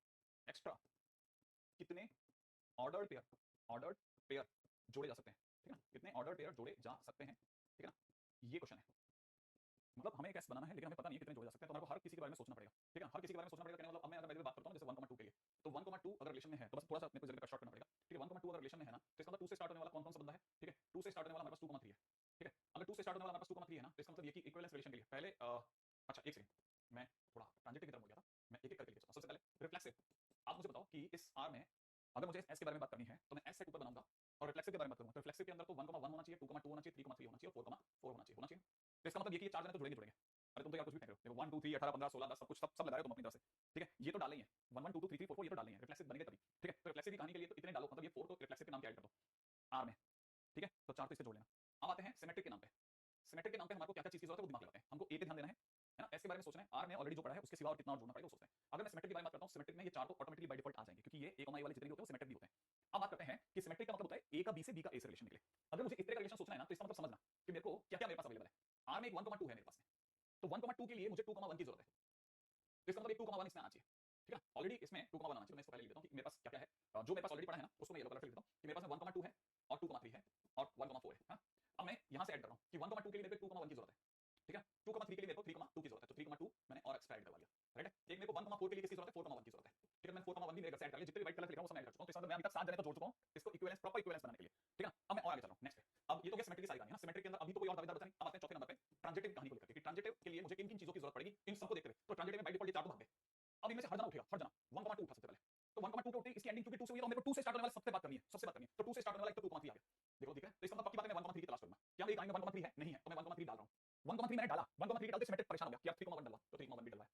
[SPEAKER 1] एक्स्ट्रा कितने ऑर्डर्ड पेयर जोड़े जा सकते हैं, ठीक है ना, कितने ऑर्डर्ड पेयर जोड़े जा सकते हैं, ठीक है ना. ये क्वेश्चन है, मतलब हमें एक एस बनाना है, लेकिन हमें पता नहीं है कितने जोड़े जा सकते हैं. तो हमारे को हर किसी के बारे में सोचना पड़ेगा, ठीक है. हर किसी के बारे में सोचना पड़ेगा, कहने मतलब अब मैं अगर बात करता हूँ जैसे 1,2 के लिए, तो 1,2 अगर रिलेशन में है तो बस थोड़ा सा अपने को जल्दी शॉर्ट करना पड़ेगा, ठीक है. 1,2 अगर रिलेशन में है ना, तो इसका मतलब 2 से स्टार्ट होने वाला कौन सा बंदा है, ठीक है. 2 से स्टार्ट होने वाला हमारे पास 2,3 है, ठीक है. अगर 2 से स्टार्ट होने वाला हमारे पास 2,3 है ना, तो इसका मतलब ये कि इक्विवेलेंस रिलेशन के लिए पहले अच्छा एक सेकंड, मैं थोड़ा ट्रांजिटिव की तरफ हो गया था, मैं एक एक करके लिख देता हूं. सबसे पहले रिफ्लेक्सिव. आप मुझे बताओ कि इस आर में अगर मुझे एस के बारे में बात करनी है तो मैं एस से ऊपर बनाऊंगा और रिफ्लेक्सिव के बारे में बात करूंगा. तो रिफ्लेक्सिव के अंदर तो 1,1 होना चाहिए, 2,2 होना चाहिए, 3,3 होना चाहिए, 4,4 होना चाहिए. तो इसका मतलब ये कि ये चार जने तो जुड़ेंगे. अरे तुम तो यार कुछ भी कह रहे हो. देखो 1 2 3 18 15 16 10 सब कुछ सब लगा रहे हो तुम अपनी तरफ से, ठीक है. ये तो डाले ही है 1 1 2 2 3 3 4 4, ये तो डाले हैं. रिफ्लेक्सिव बनेंगे तभी, ठीक है. तो रिफ्लेक्सिव की कहानी के लिए तो इतने डालो, मतलब ये 4 तो रिफ्लेक्सिव के नाम पे ऐड कर दो आर में, ठीक है. तो 4 तो इससे जोड़ लेना. अब आते हैं सिमेट्रिक के नाम पे. सिमेट्रिक के नाम पे हमारे को क्या क्या चीज की जरूरत है वो दिमाग लगाते हैं. हमको ए पे ध्यान देना है ना. एस के बारे में सोचना है, आर में ऑलरेडी जो पड़ा है उसके सिवा और कितना और जोड़ना पड़ेगा वो सोचते हैं. अगर मैं सिमेट्रिक के बारे में बात करता हूं, सिमेट्रिक में ये चार तो ऑटोमेटिकली बाय डिफॉल्ट आ जाएंगे, क्योंकि ये ए कॉमा ए वाले जितने भी होते हैं वो सिमेट्रिक भी होते हैं. अब बात करते हैं कि सिमेट्रिक का मतलब होता है ए का बी से, बी का ए से रिलेशन निकले. अगर मुझे इस तरह का रिलेशन सोचना है ना, तो इसका मतलब समझना कि मेरे को क्या क्या मेरे पास अवेलेबल है. आर में एक 1,2 है मेरे पास में, तो 1,2 के लिए मुझे 2,1 की जरूरत है. तो इसका मतलब एक 2,1 इसमें आना चाहिए, ठीक है. ऑलरेडी इसमें 2,1 आना चाहिए. मैं इसको पहले लिख देता हूं कि मेरे पास क्या क्या है, जो मेरे पास ऑलरेडी पड़ा है ना, उसको मैं येलो कलर से लिख देता हूं कि मेरे पास में 1,2 है और 2,3 है और 1,4 है, हाँ. अब मैं यहां से ऐड कर रहा हूं कि 1,2 के लिए मेरे को 2,1 की जरूरत है, ठीक है. 2,3 के लिए मेरे को 3,2 की जरूरत है, तो 3,2 मैंने और एक्स्ट्रा ऐड करवा लिया, राइट है. एक मेरे को 1,4 के लिए किसकी जरूरत है, 4,1 की जरूरत है, ठीक है. मैंने 4,1 भी मेरे घर से ऐड कर लिया. जितने भी व्हाइट कलर लिख रहा हूं वो सब मैं ऐड कर चुका हूं. तो इसका मतलब मैं अभी तक 7 जने तो जोड़ चुका हूं इसको इक्विवेलेंस, प्रॉपर इक्विवेलेंस बनाने के लिए, ठीक है. अब मैं और आगे चल रहा हूं नेक्स्ट पे. अब ये तो क्या सिमेट्रिक की सारी कहानी है ना. सिमेट्रिक के अंदर अभी तो कोई और दावेदार बचा नहीं. अब आते हैं चौथे नंबर पे ट्रांजिटिव कहानी को लेकर के. ट्रांजिटिव के लिए मुझे किन किन चीजों की जरूरत पड़ेगी, इन सबको देखते हुए. तो ट्रांजिटिव में बाय डिफॉल्ट ये चार तो भाग गए. अब इनमें से हर जना उठेगा, हर जना 1,2 उठा सबसे पहले. तो 1,2 पे उठे, इसकी एंडिंग क्योंकि 2 से हुई है, तो मेरे को 2 से स्टार्ट होने वाले सबसे बात करनी है, सबसे बात करनी है. तो 2 से स्टार्ट होने वाला एक तो 2,3 आ गया. देखो ठीक है. तो इसका मतलब पक्की बात है मैं 1,3 की तलाश करूंगा. क्या मेरी कहानी में 1,3 है, नहीं है, तो मैं 1,3 डाल रहा हूं. 1,3 मैंने डाला, 1,3 के डालते सिमेट्रिक परेशान हो गया कि यार 3,1 डलवा, तो 3,1 भी डलवाया.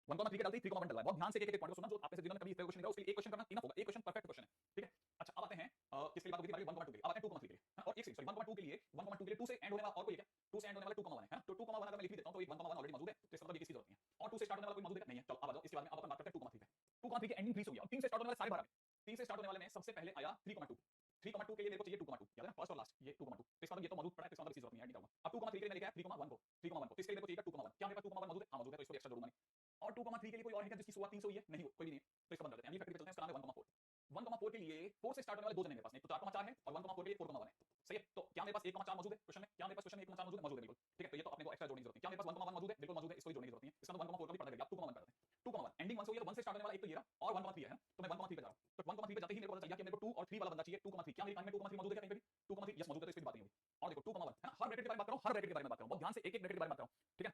[SPEAKER 1] 1,3 के डालते 3,1 डलवाया. बहुत ध्यान से एक एक पॉइंट को सुनना. जो आप में से जिन्होंने कभी इस क्वेश्चन निकाला उसके लिए एक क्वेश्चन करना इनफ होगा. एक क्वेश्चन परफेक्ट क्वेश्चन है, ठीक है. अच्छा, अब आते हैं किसके लिए बात होगी हमारी, 1,2 के लिए. अब आते हैं 2,3 के लिए, और एक सेकंड, सॉरी 1,2 के लिए 2 से एंड होने वाला और कोई क्या, 2 से एंड होने वाला 2,1 है ना. तो 2,1 अगर मैं लिख भी देता हूं तो एक 1,1 ऑलरेडी मौजूद है. तो इसका मतलब ये किसकी जरूरत नहीं है. और 2 से स्टार्ट होने वाला कोई मौजूद है नहीं है. चलो अब आ जाओ इसके बाद में अब अपन बात करते हैं 2,3 पे. 2,3 की एंडिंग 3 से हो गया और 3 से स्टार्ट होने वाले सारे बाहर आ गए. 3 से स्टार्ट होने वाले में सबसे पहले आया 3,2. 3,2 के लिए मेरे को चाहिए 2,2, याद है ना, फर्स्ट और लास्ट ये 2,2. तो इसका मतलब ये तो मौजूद पड़ा है, तो इसका मतलब इसकी जरूरत नहीं है, ऐड नहीं करूंगा. अब 2,3 के लिए मैं लेके आया 3,1 को, 3,1 को. इसके लिए मेरे को चाहिए 2,1. क्या मेरे पास 2,1 मौजूद है, हां मौजूद है, तो इसको एक्स्ट्रा जोड़ूंगा नहीं. और 2,3 के लिए कोई और है क्या जिसकी शुरुआत 3 से हुई है, नहीं, कोई भी नहीं है. तो इसका बंद कर देते हैं. अगली फैक्टर पे चलते हैं. इसका नाम है 1,4. 1,4 के लिए 4 से स्टार्ट होने वाले दो जने मेरे पास नहीं, तो 4,4 है और 1,4 के लिए 4,1 है. सही है. तो क्या मेरे पास 1,4 मौजूद है क्वेश्चन में, क्या मेरे पास क्वेश्चन में 1,4 मौजूद है, मौजूद है बिल्कुल, ठीक है. तो ये तो अपने को एक्स्ट्रा जोड़ने की जरूरत नहीं. क्या मेरे पास 1,1 मौजूद है, बिल्कुल मौजूद है, इसको जोड़ने की जरूरत नहीं है. इसका मतलब 1,4 का भी पता कर दिया. अब 2,1 कर देते हैं. 2,1 एंडिंग 1 से हुई है, तो 1 से स्टार्ट होने वाला एक तो ये रहा और 1,3 है ना. तो मैं 1,3 पे जा रहा हूं. तो 1,3 पे जाते ही मेरे को पता चल गया कि मेरे को 2 और 3 वाला बंदा चाहिए. 2,3 क्या मेरी कहानी में 2,3 मौजूद है क्या कहीं पे भी, 2,3 यस मौजूद है, तो इसकी बात नहीं होगी. और देखो 2,1 है ना. हर ब्रैकेट के बारे में बात कर रहा हूं, हर ब्रैकेट के बारे में बात कर रहा हूं. बहुत ध्यान से एक एक ब्रैकेट के बारे में बात कर रहा हूं, ठीक है.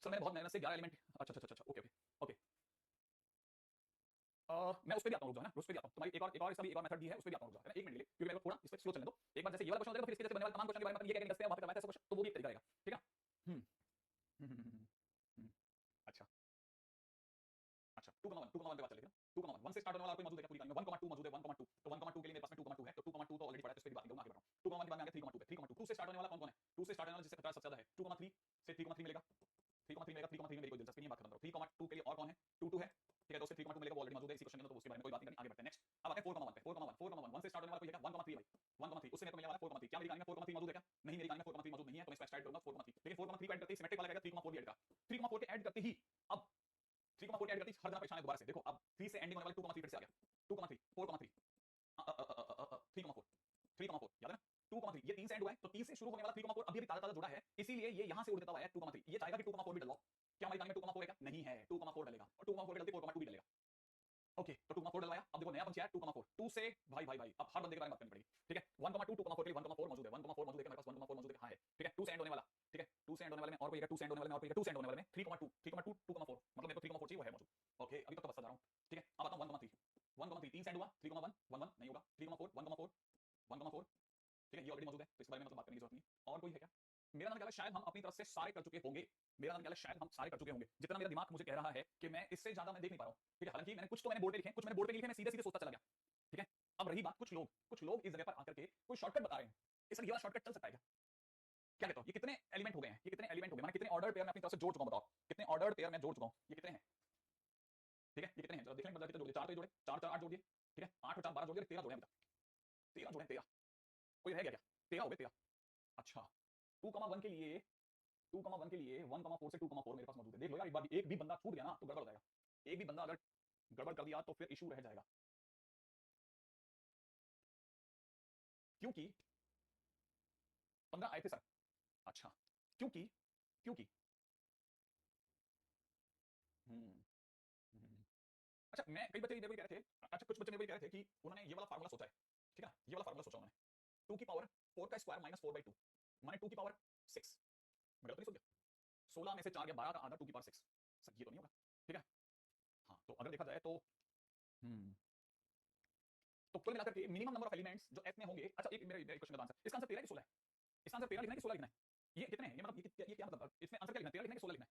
[SPEAKER 1] सर मैंने बहुत मेहनत से 11 एलिमेंट, अच्छा अच्छा अच्छा, ओके ओके ओके. मैं उस पे भी आता हूं, रुक जाओ ना, उस पे भी आता हूं. तुम्हारी एक और इसका भी एक और मेथड दी है, उस पे भी आता हूं, रुक जाओ. एक मिनट के लिए, क्योंकि मेरे को थोड़ा इस पे स्लो चलने दो. एक बार जैसे ये वाला क्वेश्चन हो जाएगा फिर इसके जैसे बनने वाले तमाम क्वेश्चन के बारे में ये कैसे दसते हैं वहां पे करवाते हैं क्वेश्चन, तो वो भी एक तरीका रहेगा, ठीक है. हम्म अच्छा अच्छा 2,1 पे बात चलेगी ना. 2,1 1 से स्टार्ट होने वाला कोई मौजूद है क्या पूरी कहानी में 1,2 मौजूद है 1,2 तो 1,2 के लिए मेरे पास में 2,2 है तो 2,2 तो ऑलरेडी पड़ा है तो इस पे भी बात नहीं करूंगा आगे बढ़ रहा हूं 2,1 के बाद में आगे 3,2 है 3,2 2 से स्टार्ट होने वाला कौन कौन है 2 से स्टार्ट होने वाला जिससे 50 सबसे ज्यादा है 2,3 से 3,3 मिलेगा 3,3 मिलेगा 3,3 में मेरी कोई दिलचस्पी नहीं है बात खत्म करो 3,2 के लिए और कौन है 2 है ठीक है तो उससे 3,2 मिलेगा वो ऑलरेडी मौजूद है इसी क्वेश्चन के अंदर तो उसके बारे में कोई बात नहीं करनी आगे बढ़ते हैं नेक्स्ट अब आते हैं 4,1 पे 4,1 1 से स्टार्ट होने वाला कोई है क्या 1,3 भाई 1,3 उससे मेरे को मिलने वाला 4,3 क्या मेरी कहानी में 4,3 मौजूद है क्या नहीं मेरी कहानी में 4,3 मौजूद नहीं है तो मैं इसको एक्सट्रैक्ट करूंगा 4,3 लेकिन 4,3 को ऐड करते ही सिमेट्रिक वाला रहेगा 3,4 भी ऐड का 3,4 के ऐड करते ही अब 3,4 के ऐड करते ही हर जगह परेशान है दोबारा से देखो अब 3 से एंडिंग होने वाला 2,3 फिर से आ गया 2,3 4,3 3,4 3,4 याद है ना 2,3 ये 3 से एंड हुआ है तो 3 से शुरू होने वाला 3,4 अभी ताजा ताजा जुड़ा है इसीलिए ये यहां से उड़ देता हुआ है 2,3 ये चाहेगा कि 2,4 भी डलो क्या हमारी कहानी में 2,4 है क्या नहीं है 2,4 डलेगा और 2,4 के डलते 4,2 भी डलेगा ओके तो 2,4 डलवाया अब देखो नया पंच है 2,4 2 से भाई भाई भाई अब हर बंदे के बारे में बात करनी पड़ेगी ठीक है 1,2 2,4 के लिए 1,4 मौजूद है 1,4 मौजूद है मेरे पास 1,4 मौजूद है हां है ठीक है 2 से एंड होने वाला ठीक है 2 से एंड होने वाले में और कोई है 2 से एंड होने वाले में और कोई है 2 से एंड होने वाले में 3,2 3,2 2,4 मतलब मेरे को 3,4 चाहिए वो है मौजूद ओके अभी तक तो बस जा रहा हूं ठीक है अब आता हूं 1,3 1,3 3 से एंड हुआ 3,1 1,1 नहीं होगा 3,4 1,4 1,4 ठीक है ये ऑलरेडी मौजूद है तो इस बारे में मतलब बात करने की जरूरत नहीं और कोई है क्या मेरा नाम क्या है शायद हम अपनी तरफ से सारे कर चुके होंगे मेरा नाम क्या है शायद हम सारे कर चुके होंगे जितना मेरा दिमाग मुझे कह रहा है कि मैं इससे ज्यादा मैं देख नहीं पा रहा हूं ठीक है हालांकि मैंने कुछ तो मैंने बोर्ड पे लिखे कुछ मैंने बोर्ड पे लिखे मैं सीधे सीधे सोचता चला गया ठीक है अब रही बात कुछ लोग इस जगह पर आकर के कोई शॉर्टकट बता रहे हैं इसका ये वाला शॉर्टकट चल सकता है क्या कहते हो ये कितने एलिमेंट हो गए हैं ये कितने एलिमेंट हो गए मैंने कितने ऑर्डर पेयर में अपनी तरफ से जोड़ चुका हूं बताओ कितने ऑर्डर पेयर में जोड़ चुका हूं ये कितने हैं ठीक है ये कितने हैं जरा देख लें कितने जोड़ दिए 4 तो जोड़े 4 4 8 जोड़ दिए ठीक है 8 और 4 12 जोड़ दिए 13 जोड़े अभी तक 13 जोड़े 13 कोई रह गया क्या 13 हो गए 13 अच्छा 2,1 के लिए 2,1 के लिए 1,4 से 2,4 मेरे पास मौजूद है देख लो यार एक बार एक भी बंदा छूट गया ना तो गड़बड़ हो जाएगा एक भी बंदा अगर गड़बड़ कर दिया तो फिर इशू रह जाएगा क्योंकि 15 आए थे सर अच्छा क्योंकि क्योंकि हम्म हम्म। अच्छा मैं कई बच्चे ये कह रहे थे अच्छा कुछ बच्चे मेरे को कह रहे थे कि उन्होंने ये वाला फार्मूला सोचा है ठीक है ना ये वाला फार्मूला सोचा उन्होंने 2 की पावर 4 का स्क्वायर माइनस 4/2 माने 2 की पावर 6 मैं गलत नहीं सोच गया 16 में से 4 या 12 का आधा 2 की पावर 6 सर ये तो नहीं होगा ठीक है हाँ तो अगर देखा जाए तो हम्म तो कुल मिलाकर के मिनिमम नंबर ऑफ एलिमेंट्स जो एफ में होंगे अच्छा एक मेरे क्वेश्चन का आंसर इसका आंसर 13 कि 16 है इसका आंसर 13 लिखना है कि 16 लिखना है ये कितने हैं ये मतलब ये क्या मतलब इसमें आंसर क्या लिखना है 13 लिखना है कि 16 लिखना है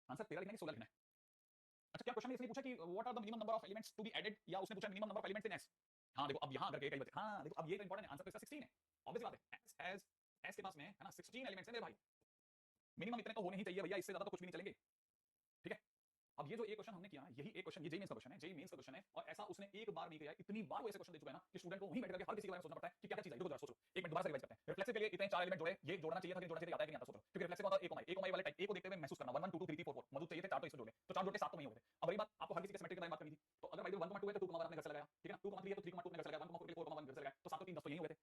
[SPEAKER 1] आंसर 13 लिखना है कि 16 लिखना है अच्छा क्या क्वेश्चन में इसने पूछा कि what are the minimum number of elements to be added या उसने पूछा minimum number of elements in S हाँ देखो अब यहां अगर कई बच्चे हाँ देखो अब ये तो इंपॉर्टेंट है आंसर तो इसका 16 है ऑब्वियस बात है एस के पास में है ना 16 एलिमेंट्स हैं मेरे भाई मिनिमम इतने तो होने ही चाहिए भैया इससे ज्यादा तो कुछ भी नहीं चलेंगे ठीक है अब ये जो एक क्वेश्चन हमने किया यही एक क्वेश्चन ये जेई मेंस का क्वेश्चन है जेई मेंस का क्वेश्चन है और ऐसा उसने एक बार नहीं किया इतनी बार वो ऐसे क्वेश्चन दे चुका है ना कि स्टूडेंट को वहीं बैठ करके हर किसी के बारे में सोचना पड़ता है कि क्या क्या चीज है देखो सोचो एक मिनट दोबारा से रिवाइज करते हैं रिफ्लेक्सिव के लिए इतने 4 एलिमेंट जोड़े ये जोड़ना चाहिए था कि जोड़ना चाहिए आता है कि नहीं आता सोचो क्योंकि रिफ्लेक्सिव का एक ओमाई वाले टाइप एक को देखते हुए महसूस करना 1 1 2 2 3 4 4 मौजूद चाहिए थे 4 तो इसमें जोड़े तो 4 जोड़ के 7 तो नहीं हो गए अब रही बात आपको हर किसी के सिमेट्रिक के बारे में बात करनी थी तो अगर भाई 1,2 है तो 2,1 अपने घर से लगाया ठीक है ना 2,3 है तो 3,2 अपने घर से लगाया 1,4 के लिए 4,1 घर से लगाया तो 7 तो 3 10 तो यही हो गए थे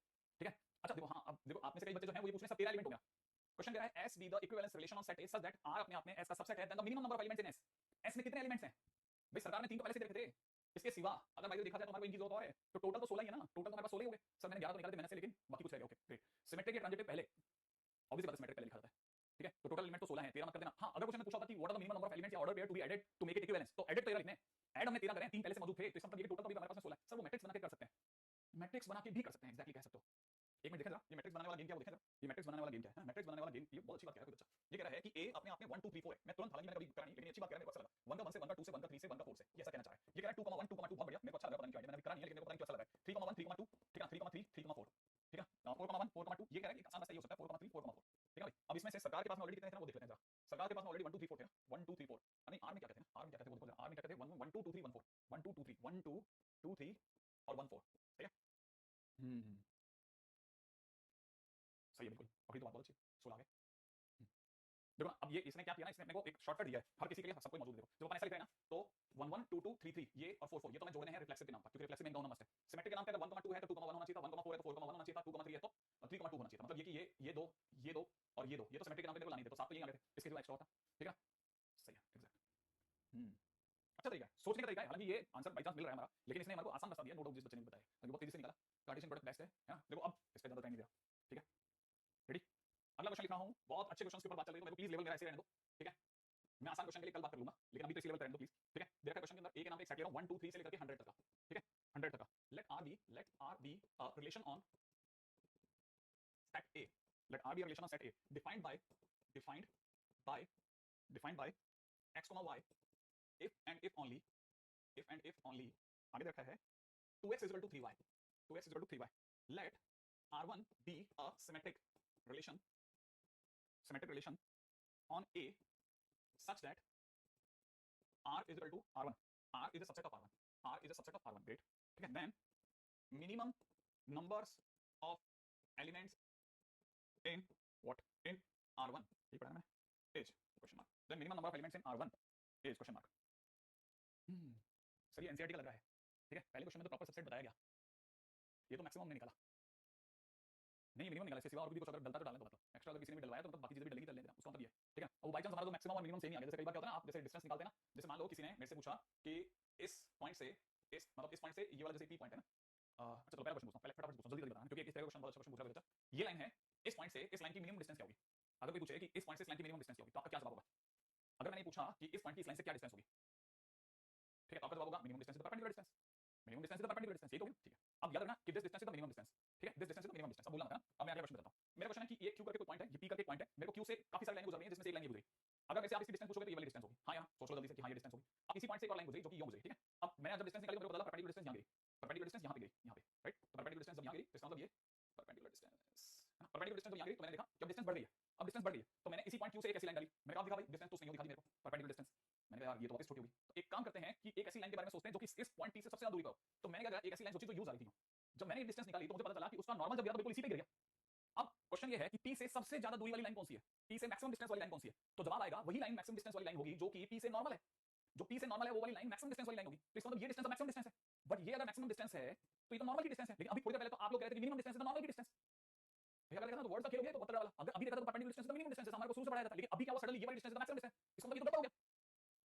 [SPEAKER 1] ठीक है अच्छा देखो हाँ अब देखो आप में से कई बच्चे जो हैं वो ये पूछ रहे हैं सब 13 एलिमेंट हो गया क्वेश्चन कह रहा है S be the equivalence relation of set A such that R अपने आप में एस का सबसेट है then the minimum number of elements in S S में कितने एलिमेंट्स हैं भाई सरकार ने 3 तो पहले से देखे थे इसके सिवा अगर भाई देखा जाए तो हमारे को इनकी जरूरत और है तो टोटल तो 16 ही है ना टोटल तो हमारे पास 16 ही हो गए सर मैंने 11 तो निकाले थे मैंने से लेकिन बाकी कुछ रह गया ओके ग्रेट सिमेट्रिक के ट्रांजिटिव पहले ऑब्वियसली बात है सिमेट्रिक पहले लिखा जाता है ठीक है तो टोटल एलिमेंट तो 16 है 13 मत कर देना हां अगर क्वेश्चन में पूछा होता कि what are the minimum number of elements या order pair to be added to make it equivalence तो एडेड तो 13 लिखने ऐड हमने 13 करें 3 पहले से मौजूद थे तो इसका मतलब ये टोटल तो अभी हमारे पास में 16 है सर वो मैट्रिक्स बना के कर सकते हैं मैट्रिक्स बना के भी कर सकते हैं एग्जैक्टली कह सकते हो एक मिनट देखा जरा ये मैट्रिक्स बनाने वाला गेम क्या वो देखा जरा ये मैट्रिक्स बनाने वाला गेम क्या है मैट्रिक्स बनाने वाला गेम ये बहुत अच्छी बात कह रहा है कोई बच्चा ये कह रहा है कि ए अपने आप में 1 2 3 4 है मैं तुरंत हालांकि मैंने कभी करा नहीं लेकिन अच्छी बात कह रहा है मेरे को अच्छा लगा 1 का 1 से 1 का 2 से 1 का 3 से 1 का 4 से ये ऐसा कहना चाह रहा है ये कह रहा है 2,1 2,2 बहुत बढ़िया मेरे को अच्छा लगा पता नहीं क्यों मैंने अभी करा नहीं है लेकिन मेरे को पता नहीं क्यों अच्छा लगा 3,1 3,2 ठीक है 3,3 3,4 ठीक है 4,1 4,2 ये कह रहा है कि आसान रास्ता ये हो सकता है 4,3 4,4 ठीक है भाई अब इसमें से सरकार के पास में ऑलरेडी कितने थे ना वो देख लेते हैं जरा सरकार के पास में ऑलरेडी 1 2 3 4 थे ना 1 2 3 4 नहीं आर में क्या कहते हैं आर में क्या कहते हैं वो आर में क्या कहते हैं 1 1 2 2 3 1 4 1 2 2 3 1 2 2 3 और 1 4 ठीक है सही है बिल्कुल अभी तो बात बहुत अच्छी 16 आ गए देखो ना अब ये इसने क्या किया ना इसने मेरे को एक शॉर्टकट दिया है हर किसी के लिए सबको मौजूद देखो जब अपन ऐसा लिख रहे हैं ना तो 1 1 2 2 3 3 ये और 4 4 ये तो मैं जोड़ने हैं रिफ्लेक्सिव के नाम पर क्योंकि रिफ्लेक्सिव में इनका होना मस्ट है सिमेट्रिक के नाम पे अगर 1,2 है तो 2,1 होना चाहिए था 1,4 है तो 4,1 होना चाहिए था 2,3 है तो 3,2 होना चाहिए था मतलब ये कि ये दो और ये तो सिमेट्रिक के नाम पे देखो लाने थे तो 7 तो यही आ गए थे इसके जो एक्स्ट्रा होता ठीक है सही है एग्जैक्ट अच्छा तरीका है सोचने का तरीका है हालांकि ये आंसर बाई चांस मिल रहा है हमारा लेकिन इसने हमारे को आसान रास्ता दिया नो डाउट जिस बच्चे ने बताया क्योंकि बहुत तेजी से निकाला कार्टेशियन प्रोडक्ट बेस्ट है ना देखो अब इस पे ज्यादा टाइम नहीं दिया ठीक है रेडी अगला क्वेश्चन लिख रहा हूं बहुत अच्छे क्वेश्चंस के ऊपर बात चल रही है तो मेरे को प्लीज लेवल मेरा ऐसे रहने दो ठीक है मैं आसान क्वेश्चन के लिए कल बात कर लूंगा लेकिन अभी तो इस लेवल पे रहने दो प्लीज ठीक है देखा क्वेश्चन के अंदर ए के नाम पे एक सेट ले रहा हूं 1 2 3 से लेकर के 100 तक का ठीक है 100 तक का let R be relation on set A let R be relation on set A defined by defined by x y if and if only if and if only आगे रखा है 2x is equal to 3y, 2x is equal to 3y, let r1 be a symmetric relation on A such that R is equal to R1. R is a subset of R1. R is a subset of R1. Great. Okay. Then minimum numbers of elements in what? In R1. ये पढ़ा ना मैंने? Is question mark. Then minimum number of elements in R1 is question mark. Sir ये NCERT का लग रहा है. ठीक है. पहले क्वेश्चन में तो प्रॉपर सबसेट बताया गया. ये तो मैक्सिमम नहीं निकाला. नहीं मिनिमम निकाला, इसके सिवा और भी कुछ अगर डलता तो डालना, तो मतलब एक्स्ट्रा अगर किसी ने भी डलवाया तो मतलब बाकी चीजें भी डलेंगी, डलने देना, उसका मतलब ये. ठीक है. अब बाई चांस हमारा तो मैक्सिमम और मिनिमम सेम ही आ गया. जैसे कई बार क्या होता है ना, आप जैसे डिस्टेंस निकालते हैं ना, जैसे मान लो किसी ने मेरे से पूछा कि इस पॉइंट से इस मतलब इस पॉइंट से ये वाला जैसे पी पॉइंट है ना, अच्छा चलो पहला क्वेश्चन पूछता हूं, पहले फटाफट पूछता हूं, जल्दी जल्दी बताना, क्योंकि इस तरह का क्वेश्चन बहुत अच्छा क्वेश्चन पूछा गया था. ये लाइन है, इस पॉइंट से इस लाइन की मिनिमम डिस्टेंस क्या होगी? अगर कोई पूछे कि इस पॉइंट से इस लाइन की मिनिमम डिस्टेंस क्या होगी, तो आपका क्या जवाब होगा? अगर मैंने पूछा कि इस पॉइंट की इस लाइन से क्या डिस्टेंस होगी, ठीक है, तो आपका जवाब होगा minimum distance is the perpendicular distance. Minimum distance is the perpendicular distance. ये तो हो गया. ठीक है. अब याद रखना कि this distance is the minimum distance. ठीक है, this distance is the minimum distance. अब बोलना मत ना. अब मैं अगला क्वेश्चन बताता हूं. मेरा क्वेश्चन है कि ये क्यू करके कोई पॉइंट है, ये पी करके पॉइंट है, मेरे को क्यू से काफी सारी लाइन गुजरनी है जिसमें से एक लाइन ये गुजरी. अगर वैसे आप इसकी डिस्टेंस पूछोगे तो ये वाली डिस्टेंस होगी. हां, यहां सोच लो जल्दी से कि हां ये डिस्टेंस होगी. अब इसी पॉइंट से एक और लाइन गुजरी जो कि यूं गुजरी. ठीक है. अब मैंने जब डिस्टेंस निकाली तो मेरे को पता चला परपेंडिकुलर डिस्टेंस यहां गई, परपेंडिकुलर डिस्टेंस यहां पे गई, यहां पे, राइट. तो परपेंडिकुलर डिस्टेंस जब यहां गई तो इसका मतलब ये परपेंडिकुलर डिस्टेंस, परपेंडिकुलर डिस्टेंस जब यहां गई तो मैंने देखा कि अब डिस्टेंस बढ़ गई है. अब डिस्टेंस बढ़ गई है तो मैंने इसी पॉइंट क्यू से एक ऐसी लाइन डाली. मैंने कहा दिखा भाई डिस्टेंस तो नहीं दिखा दी मेरे को, परपेंडिकुलर डिस्टेंस. मैंने कहा यार ये तो वापस छोटी होगी. तो एक काम करते हैं कि एक ऐसी लाइन के बारे में सोचते हैं जो कि इस पॉइंट पी से सबसे ज्यादा दूरी पर हो. तो मैंने क्या करा, एक ऐसी लाइन सोची जो यूज आ रही थी. जब मैंने ये डिस्टेंस निकाली तो मुझे पता चला कि उसका नॉर्मल जब गया तो बिल्कुल इसी पे गिर गया. अब क्वेश्चन ये है कि पी से सबसे ज्यादा दूरी वाली लाइन कौन सी है, पी से मैक्सिमम डिस्टेंस वाली लाइन कौन सी है. तो जवाब आएगा वही लाइन मैक्सिमम डिस्टेंस वाली लाइन होगी जो कि पी से नॉर्मल है. जो पी से नॉर्मल है वो वाली लाइन मैक्सिमम डिस्टेंस वाली लाइन होगी. तो इसका मतलब ये डिस्टेंस मैक्सिमम डिस्टेंस है. बट ये अगर मैक्सिमम डिस्टेंस है तो ये तो नॉर्मल की डिस्टेंस है. लेकिन अभी थोड़ी देर पहले तो आप लोग कह रहे थे कि मिनिमम डिस्टेंस है तो नॉर्मल की डिस्टेंस. भैया अगर देखा तो वर्ड का खेल हो गया तो पत्थर वाला. अगर अभी देखा तो परपेंडिकुलर डिस्टेंस तो मिनिमम डिस्टेंस है, हमारे को शुरू से पढ़ाया था. लेकिन अभी क्या हुआ, सडनली ये वाली डिस्टेंस है मैक्सिमम डिस्टेंस. इसका मतलब ये तो पता हो गया.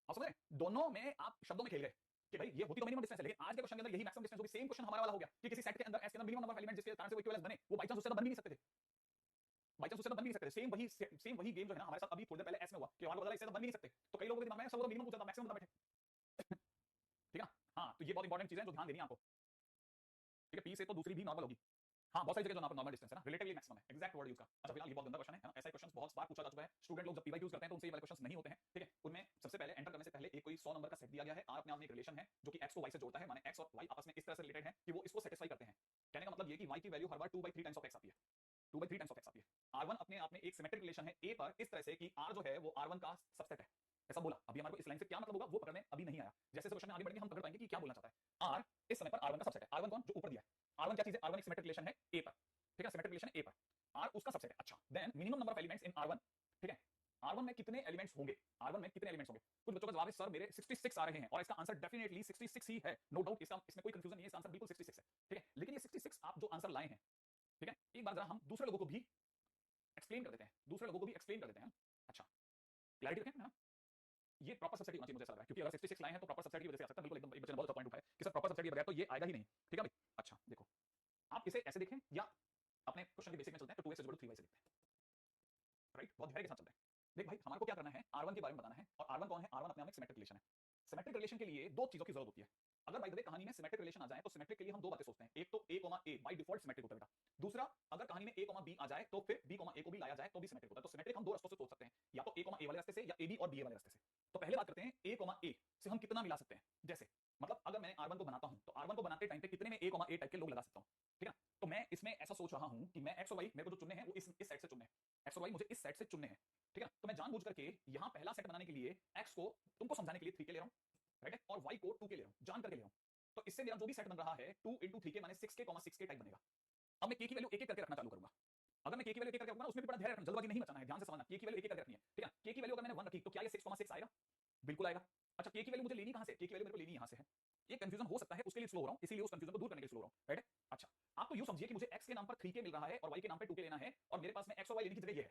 [SPEAKER 1] आप समझ रहे हैं, दोनों में आप शब्दों में खेल गए कि भाई ये होती तो मिनिमम डिस्टेंस है, लेकिन आज के क्वेश्चन के अंदर यही मैक्सिमम डिस्टेंस होगी. सेम क्वेश्चन हमारा वाला हो गया कि किसी सेट के अंदर एस के अंदर मिनिमम नंबर ऑफ एलिमेंट जिसके कारण से वो इक्विवेलेंस बने, वो बाय चांस उससे तो बन भी नहीं सकते थे. बाय चांस उससे तो बन भी नहीं सकते. सेम वही गेम जो है ना हमारे साथ अभी थोड़ी देर पहले एस में हुआ कि हमारे को पता इससे तो बन भी नहीं सकते. तो कई लोगों के दिमाग में सब वो मिनिमम पूछा था, मैक्सिमम बता बैठे. ठीक है. हां, तो ये बहुत इंपॉर्टेंट चीज है जो ध्यान देनी है आपको. ठीक है. पी से तो दूसरी भी नॉर्मल होगी. हाँ, बहुत सारी जगह जो नॉर्मल डिस्टेंस है ना रिलेटिवली मैक्सिमम है. एग्जैक्ट वर्ड यूज का. अच्छा फिलहाल ये बहुत गंदा क्वेश्चन है ना, ऐसा क्वेश्चन बहुत बार पूछा जा चुका है. स्टूडेंट लोग जब पीवाई यूज करते हैं तो उनसे ये वाले क्वेश्चंस नहीं होते हैं. ठीक है. उनमें सबसे पहले एंटर करने से पहले एक कोई 100 नंबर का सेट दिया गया है. आर अपने आप में एक रिलेशन है जो कि x को y से जोड़ता है, माने x और y आपस में इस तरह से रिलेटेड है कि वो इसको सेटिस्फाई करते हैं. कहने का मतलब ये कि y की value her bar 2/3 times of x आती है. 2/3 टाइम्स ऑफ x आती है. R1 अपने आप में एक सिमेट्रिक रिलेशन है A पर इस तरह से कि R जो है वो R1 का सबसेट है. ऐसा बोला. अभी हमारे को इस लाइन से क्या मतलब होगा वो पकड़ने अभी नहीं आया. जैसे क्वेश्चन में आगे बढ़ेंगे हम पकड़ पाएंगे कि क्या बोलना चाहता है. R इस समय पर R1 का सबसेट है. R1 कौन, जो ऊपर दिया है. R1 क्या चीज है, R1 एक सिमेट्रिक रिलेशन है A पर. ठीक है. सिमेट्रिक रिलेशन है A पर. R उसका सबसेट है. अच्छा, then minimum number of elements in R1. ठीक है. R1 में कितने एलिमेंट्स होंगे, R1 में कितने एलिमेंट्स होंगे. कुछ बच्चों का जवाब है सर मेरे 66 आ रहे हैं और इसका आंसर डेफिनेटली 66 ही है. नो डाउट, इसमें कोई कंफ्यूजन नहीं है. इसका आंसर बिल्कुल 66 है. ठीक है. लेकिन ये 66 आप जो आंसर लाए हैं, ठीक है, एक बार जरा हम दूसरे लोगों को भी एक्सप्लेन कर देते हैं. दूसरे लोगों को भी एक्सप्लेन कर देते हैं. अच्छा, क्लैरिटी रखें ना. ये प्रॉपर सबसेट होना चाहिए मुझे ऐसा लग रहा है, क्योंकि अगर 66 लाइन है तो प्रॉपर सबसेट की वजह से आ सकता है. बिल्कुल एकदम एक बच्चे ने बहुत अच्छा पॉइंट उठाया कि सर प्रॉपर सबसेट के बगैर तो ये आएगा ही नहीं. ठीक है भाई. अच्छा देखो, आप इसे ऐसे देखें या अपने क्वेश्चन के बेसिक में चलते हैं तो 2x 3y से लिखते हैं. राइट, बहुत धैर्य के साथ चलते हैं. देख भाई, हमारे को क्या करना है, R1 के बारे में बताना है. और R1 कौन है, R1 अपने आप में सिमेट्रिक रिलेशन है. सिमेट्रिक रिलेशन के लिए दो चीजों की जरूरत होती है. अगर बाय द वे कहानी में सिमेट्रिक रिलेशन आ जाए तो सिमेट्रिक के लिए हम दो बातें सोचते हैं. एक तो a, बाय डिफॉल्ट सिमेट्रिक होता है बेटा. दूसरा, अगर कहानी में a, b आ जाए तो फिर b, a को भी लाया जाए तो भी सिमेट्रिक होता है. तो सिमेट्रिक हम दो रास्तों से सोच सकते हैं, या तो a, वाले रास्ते से या ab और ba वाले रास्ते से. तो पहले बात करते हैं a, से हम कितना मिला सकते हैं. जैसे मतलब अगर मैं R1 को बनाता हूं तो R1 को बनाते टाइम पे कितने में a, टाइप के लोग लगा सकता हूं. ठीक है. तो मैं इसमें ऐसा सोच रहा हूं कि मैं x और y मेरे को जो चुनने हैं वो इस साइड से चुनने हैं. x और y मुझे इस साइड से चुनने हैं. ठीक है. तो मैं जानबूझ करके यहां पहला सेट बनाने के लिए x को तुमको समझाने के लिए 3 के ले रहा हूं, राइट है, और y को 2 के ले रहा हूं, जान करके ले रहा हूं. तो इससे मेरा जो भी सेट बन रहा है 2 × 3 के माने 6 के टाइप बनेगा. अब मैं k की वैल्यू एक एक करके रखना चालू करूंगा. अगर मैं k की वैल्यू एक एक करके रखूंगा उसमें भी बड़ा धैर्य रखना, जल्दबाजी नहीं मचाना है. ध्यान से समझना, k की वैल्यू एक एक करके रखनी है. ठीक है. k की वैल्यू अगर मैंने 1 रखी तो क्या ये 6,6 आएगा? बिल्कुल आएगा. अच्छा, k की वैल्यू मुझे लेनी कहां से, k की वैल्यू मेरे को लेनी यहां से है. ये कंफ्यूजन हो सकता है, उसके लिए स्लो हो रहा हूं, इसीलिए उस कंफ्यूजन को दूर करने के लिए स्लो हो रहा हूं. राइट है. अच्छा, आप तो यूं समझिए कि मुझे x के नाम पर 3k मिल रहा है और y के नाम पे 2k लेना है और मेरे पास में x और y लेने की जगह ये है.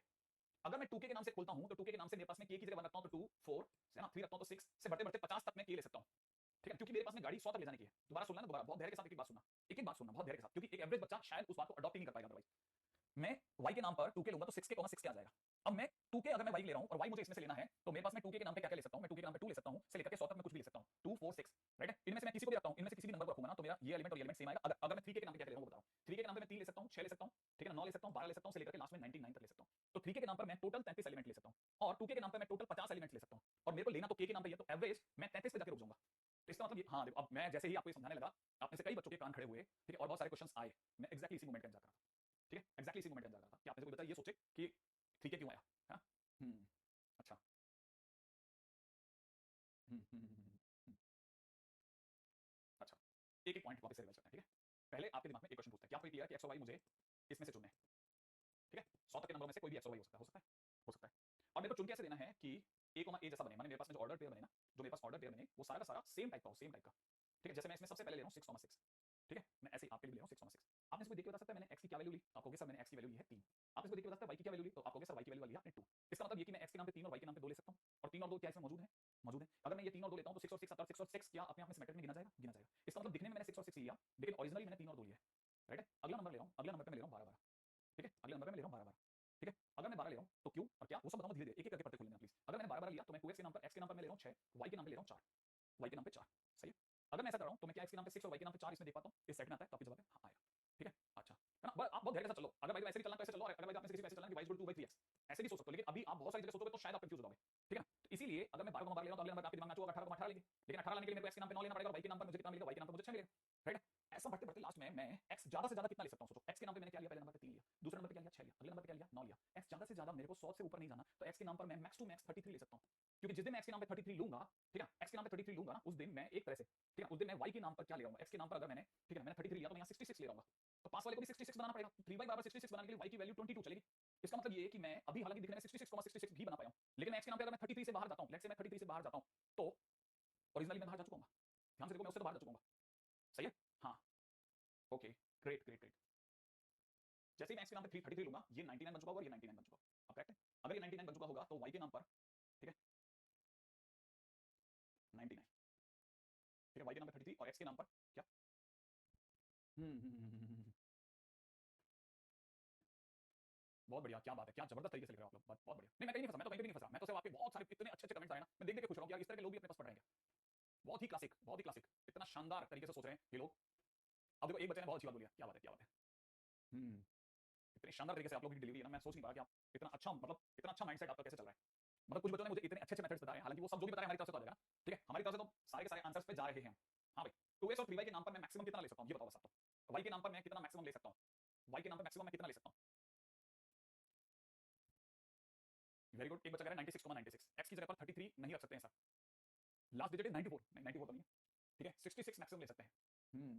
[SPEAKER 1] अगर मैं 2k के नाम से खोलता हूं तो 2k के नाम से मेरे पास में k की जगह 1 रखता हूं तो 2 4 है ना, 3 रखता हूं तो 6 से बढ़ते बढ़ते 50 तक मैं k ले सकता हूं. ठीक है. क्योंकि मेरे पास में गाड़ी 100 तक ले जाने की है. दोबारा सुनना, दोबारा बहुत धैर्य के साथ एक बात सुनना, एक बात सुनना बहुत धैर्य के साथ, क्योंकि एक एवरेज बच्चा शायद उस बात को अडॉप्ट ही नहीं कर पाएगा. अदरवाइज मैं y के नाम पर 2k लूंगा तो 6k आ जाएगा. अब मैं 2k अगर मैं y ले रहा हूं और y मुझे इसमें से लेना है तो मेरे पास में 2k के नाम पे क्या ले सकता हूं, मैं 2k के नाम पे 2 ले सकता हूं से लेकर के 100 तक मैं कुछ भी ले सकता हूं. 2 4 6, राइट है. इनमें से मैं किसी को भी रखता हूं, इनमें से किसी भी नंबर को रखूंगा ना तो मेरा ये एलिमेंट और ये एलिमेंट सेम आएगा. अगर मैं 3k के नाम पे क्या ले रहा हूं वो बता रहा हूं. 3k के नाम पे मैं 3 ले सकता हूं, 6 ले सकता हूं, ठीक है ना, 9 ले सकता हूं, 12 ले सकता हूं से लेकर के लास्ट में 99 तक ले सकता हूं. तो 3k के नाम पर मैं टोटल 33 एलिमेंट ले सकता हूं और 2k के नाम पे मैं टोटल 50 एलिमेंट्स ले सकता हूं. और मेरे को लेना तो k के नाम पे है तो एवरेज मैं 33 पे जाके रुक जाऊंगा. तो इसका मतलब ये, हाँ देखो अब मैं जैसे ही आपको ये समझाने लगा, आप में से कई बच्चों के कान खड़े हुए, ठीक है, और बहुत सारे क्वेश्चंस आए, मैं एक्जैक्टली इसी मोमेंट का इंतजार कर रहा था, ठीक है, एक्जैक्टली इसी मोमेंट का इंतजार कर रहा था कि आपने कोई बता ये सोचे कि ठीक है क्यों आया है ना। अच्छा। हम्म। अच्छा, एक एक पॉइंट वापस से रिवाइज करते हैं, ठीक है। पहले आपके दिमाग में एक क्वेश्चन पूछते हैं, क्या आपको क्लियर है कि एक्स और वाई मुझे इसमें से चुनने हैं, ठीक है, 100 तक के नंबरों में से कोई भी एक्स और वाई हो सकता है, हो सकता है, हो सकता है। और मेरे को चुन के ऐसे देना है कि ए कॉमा ए जैसा बने, माने मेरे पास में जो ऑर्डर पेयर बने ना, जो मेरे पास ऑर्डर पेयर बने वो सारा का सारा सेम टाइप का हो, सेम टाइप का, ठीक है। जैसे मैं इसमें सबसे पहले ले रहा हूँ 6,6, ठीक है, मैं ऐसे ही आपके लिए ले रहा हूँ 6,6। आपने इसको देख के बता सकता है मैंने एक्स की क्या वैल्यू ली, तो आप कहोगे सर मैंने एक्स की वैल्यू ली है 3। आप इसको देख के बता सकते हैं वाई की क्या वैल्यू ली, तो आप कहोगे सर वाई की वैल्यू ली है आपने 2। इसका मतलब ये कि मैं एक्स के नाम पे 3 और वाई के नाम पे 2 ले सकता हूँ, और 3 और 2 क्या इसमें मौजूद है, मौजूद है। अगर मैं ये 3 और 2 लेता हूँ तो 6 और 6 आता है, 6 और 6 क्या अपने आप में सिमेट्रिक में गिना जाएगा, गिना जाएगा। इसका मतलब दिखने में मैंने 6 और 6 लिया, लेकिन ओरिजिनली मैंने 3 और 2 लिया है, राइट है। अगला नंबर ले रहा हूँ, अगला नंबर पे मैं ले रहा हूँ 12 12, ठीक है, अगले नंबर पे मैं ले रहा हूँ 12 12, ठीक है। अगर मैं 12 ले रहा हूँ तो क्यों और क्या वो सब बताऊंगा धीरे धीरे, एक एक करके पढ़ते खोल लेना प्लीज। अगर मैंने 12 12 लिया तो मैं 2x के नाम पर, x के नाम पर मैं ले रहा हूँ 6, y के नाम पे ले रहा हूँ 4, y के नाम पे 4, सही है। अगर मैं ऐसा कर रहा हूँ तो मैं क्या x के नाम पे 6 और y के नाम पे 4 इसमें देख पाता हूँ, इस सेट में आता है, तो आपकी जवाब है हाँ आएगा, ठीक है। अच्छा है ना, आप बहुत धैर्य से चलो, अगर भाई ऐसे नहीं चलना तो ऐसे चलो, और अगर भाई आप में से किसी को ऐसे चलना कि y 2/3x, ऐसे भी सोच सकते हो, लेकिन अभी आप बहुत सारी जगह सोचोगे तो शायद आप कंफ्यूज हो जाओगे, ठीक है ना। तो इसीलिए अगर मैं 12 को बार ले रहा हूं तो अगले नंबर आपके दिमाग में आएगा 18 को 18 लेंगे, लेकिन 18 लाने के लिए मेरे को x के नाम पे 9 लेना पड़ेगा, और y के नाम पर मुझे कितना मिलेगा, y के नाम पर मुझे 6 मिलेगा, राइट। ऐसा बढ़ते बढ़ते लास्ट में मैं x ज्यादा से ज्यादा कितना ले सकता हूं, सोचो। x के नाम पे मैंने क्या लिया, पहले नंबर पे 3 लिया, दूसरे नंबर पे क्या लिया 6 लिया, अगले नंबर पे क्या लिया 9 लिया। x ज्यादा से ज्यादा मेरे को 100 से ऊपर नहीं जाना, तो x के नाम पर मैं मैक्स टू मैक्स 33 ले सकता हूं, क्योंकि जिस दिन मैं x के नाम पे 33 लूंगा, ठीक है, x के नाम पे 33 लूंगा ना, उस दिन मैं एक तरह से, ठीक है, उस दिन मैं y के नाम पर क्या ले रहा हूं, x के नाम पर अगर मैंने, ठीक है, मैंने 33 लिया तो मैं यहां 66 ले रहा हूं, तो पास वाले को भी 66 बनाना पड़ेगा। 3y बराबर 66 बनाने के लिए y की वैल्यू 22 चलेगी। इसका मतलब ये है कि मैं अभी हालांकि दिखने में 66,66 भी बना पाया हूं, लेकिन मैं x के नाम पे अगर मैं 33 से बाहर जाता हूं, लेट्स से मैं 33 से बाहर जाता हूं, तो ओरिजिनली मैं बाहर जा चुका हूं। ध्यान से देखो, मैं उससे तो बाहर जा चुका हूं, सही है। हाँ, ओके, ग्रेट ग्रेट ग्रेट। जैसे ही मैं x के नाम पे 33 लूंगा, ये 99 बन चुका होगा और ये 99 बन चुका होगा, अब करेक्ट है। अगर ये 99 बन चुका होगा तो y के नाम पर, ठीक है, 99, ठीक है, y के नाम पे 33 और x के नाम पर क्या, बहुत बढ़िया, क्या बात है, क्या जबरदस्त तरीके से लिख रहे हो आप लोग, बहुत बढ़िया। नहीं मैं कहीं नहीं फंसा, मैं तो कहीं पे नहीं फंसा, मैं तो सिर्फ आपके बहुत सारे इतने अच्छे अच्छे कमेंट्स आए ना, मैं देख देख के खुश हो रहा हूं यार, इस तरह के लोग भी अपने पास पढ़ रहे हैं, बहुत ही क्लासिक, बहुत ही क्लासिक, इतना शानदार तरीके से सोच रहे हैं ये लोग। अब देखो एक बच्चे ने बहुत अच्छी बात बोली है, क्या बात है, क्या बात है। हम्म इतने शानदार तरीके से आप लोगों की डिलीवरी है ना, मैं सोच नहीं पा रहा कि आप इतना अच्छा, मतलब इतना अच्छा माइंडसेट आपका कैसे चल रहा है। मतलब कुछ बच्चों ने मुझे इतने अच्छे अच्छे मेथड्स बताए हैं, हालांकि वो सब जो भी बताया हमारी तरफ से तो आ जाएगा, ठीक है, हमारी तरफ से तो सारे के सारे आंसर्स पे जा रहे हैं। हाँ भाई, 2x और 3y के नाम पर मैं मैक्सिमम कितना ले सकता हूँ ये बताओ बस आप तो। y के नाम पर मैं कितना मैक्सिमम ले सकता हूँ, y के नाम पर मैक्सिमम मैं कितना ले सकता हूँ। वेरी गुड, एक बच्चा कह रहा है 96,96, x की जगह पर 33 नहीं रख सकते हैं सर, लास्ट डिजिट इज 94, नहीं 94 तो नहीं है, ठीक है, 66 मैक्सिमम ले सकते हैं। हम्म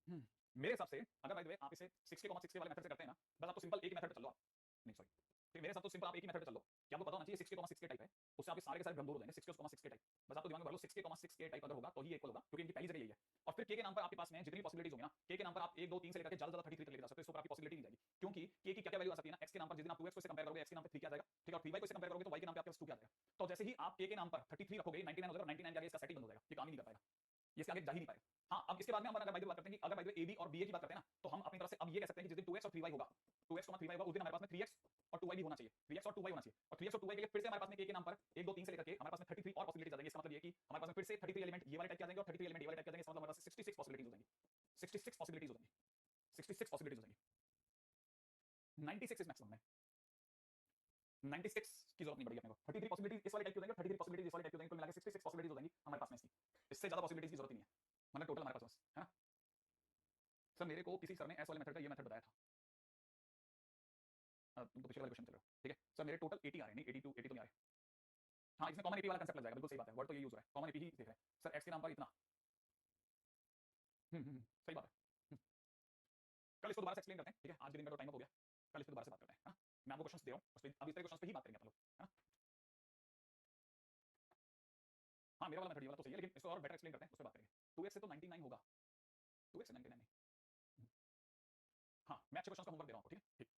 [SPEAKER 1] हम्म मेरे हिसाब से अगर बाय द वे आप इसे 60,60 वाले मेथड से करते हैं ना, बस आप तो सिंपल एक ही मेथड पे चलो आप, नहीं सॉरी, ठीक है, मेरे हिसाब तो सिंपल आप एक ही मेथड पे चलो कि आपको पता होना चाहिए 60,6 के टाइप है, उससे आपके सारे के सारे भ्रम दूर हो जाएंगे, 60,6 के टाइप, बस आप तो दिमाग में भर लो 60,6 के टाइप अगर होगा तो ही इक्वल होगा, क्योंकि इनकी पहली जगह यही है। और फिर के नाम पर आपके पास में जितनी पॉसिबिलिटीज होंगी ना, के नाम पर आप 1 2 3 से लेकर के ज्यादा 33 तक लेकर जा सकते हो, इसको आपकी पॉसिबिलिटी नहीं जाएगी, क्योंकि के की क्या क्या वैल्यू आ सकती है ना, x के नाम पर जिस दिन आप 2x को इससे कंपेयर करोगे, x के नाम पे 3 क्या आ जाएगा, ठीक है, और 3y को इससे कंपेयर करोगे तो y के नाम पे आपके पास 2 क्या आ जाएगा। तो जैसे ही आप के नाम पर 33 रखोगे 99 हो जाएगा, 99 के आगे इसका सेट ही बंद हो जाएगा, ये काम ही नहीं कर पाएगा, ये इसके आगे जा ही नहीं पाएगा। हाँ, अब इसके बाद में हम अगर बाय द वे बात करते हैं कि अगर बाय द वे AB और BA की बात करते हैं ना, तो हम अपनी तरफ से अब ये कह सकते हैं कि जिस दिन 2x और 3y होगा, 2x 3y होगा, उस दिन हमारे पास में 3x और 2y भी होना चाहिए, 3x और 2y होना चाहिए, और 3x और 2y के लिए फिर से हमारे पास में के नाम पर 1 2 3 से लेकर के हमारे पास में 33 और पॉसिबिलिटीज आ जाएंगी। इसका मतलब ये कि हमारे पास में फिर से 33 एलिमेंट ये वाले टाइप के आ जाएंगे और 33 एलिमेंट ये वाले टाइप के आ जाएंगे, इसका मतलब हमारे पास 66 पॉसिबिलिटीज हो जाएंगी, 66 पॉसिबिलिटीज हो जाएंगी, 66 पॉसिबिलिटीज हो जाएंगी। 96 इज मैक्सिमम है, 96 की जरूरत नहीं पड़ेगी अपने को, 33 पॉसिबिलिटीज इस वाले टाइप की हो जाएंगी, 33 पॉसिबिलिटीज इस वाले टाइप की हो जाएंगी, तो मिला के 66 पॉसिबिलिटीज हो जाएंगी हमारे पास में इसकी, इससे ज्यादा पॉसिबिलिटीज की जरूरत ही नहीं है, मतलब टोटल हमारे पास है ना। सर मेरे को किसी सर ने एस वाले मेथड का ये मेथड बताया था, तुम तो पिछले वाले क्वेश्चन चल रहे हो, ठीक है सर, मेरे टोटल 80 आ रहे हैं, नहीं 82 82 तो नहीं आ रहे। हाँ, इसमें कॉमन एपी वाला कंसेप्ट लग जाएगा, बिल्कुल सही बात है, वर्ड तो ये यूज हो रहा है, कॉमन एपी ही देख रहे हैं सर, एक्स के नाम पर इतना। सही बात है। कल इसको दोबारा से एक्सप्लेन करते हैं, ठीक है, आज के दिन का तो टाइम अप हो गया, कल इस पर दोबारा से बात करते हैं, है ना। मैं आपको क्वेश्चंस दे रहा हूँ, उस पर अब इस तरह क्वेश्चंस पे ही बात करेंगे अपन लोग, है ना। हाँ, मेरा वाला मेथड ये वाला तो सही है, लेकिन इसको और बेटर एक्सप्लेन करते हैं, उस पर बात करेंगे। 2x से तो 99 होगा, 2x से 99 नहीं। हाँ, मैं अच्छे क्वेश्चंस का होमवर्क दे रहा हूँ, ठीक है, ठीक।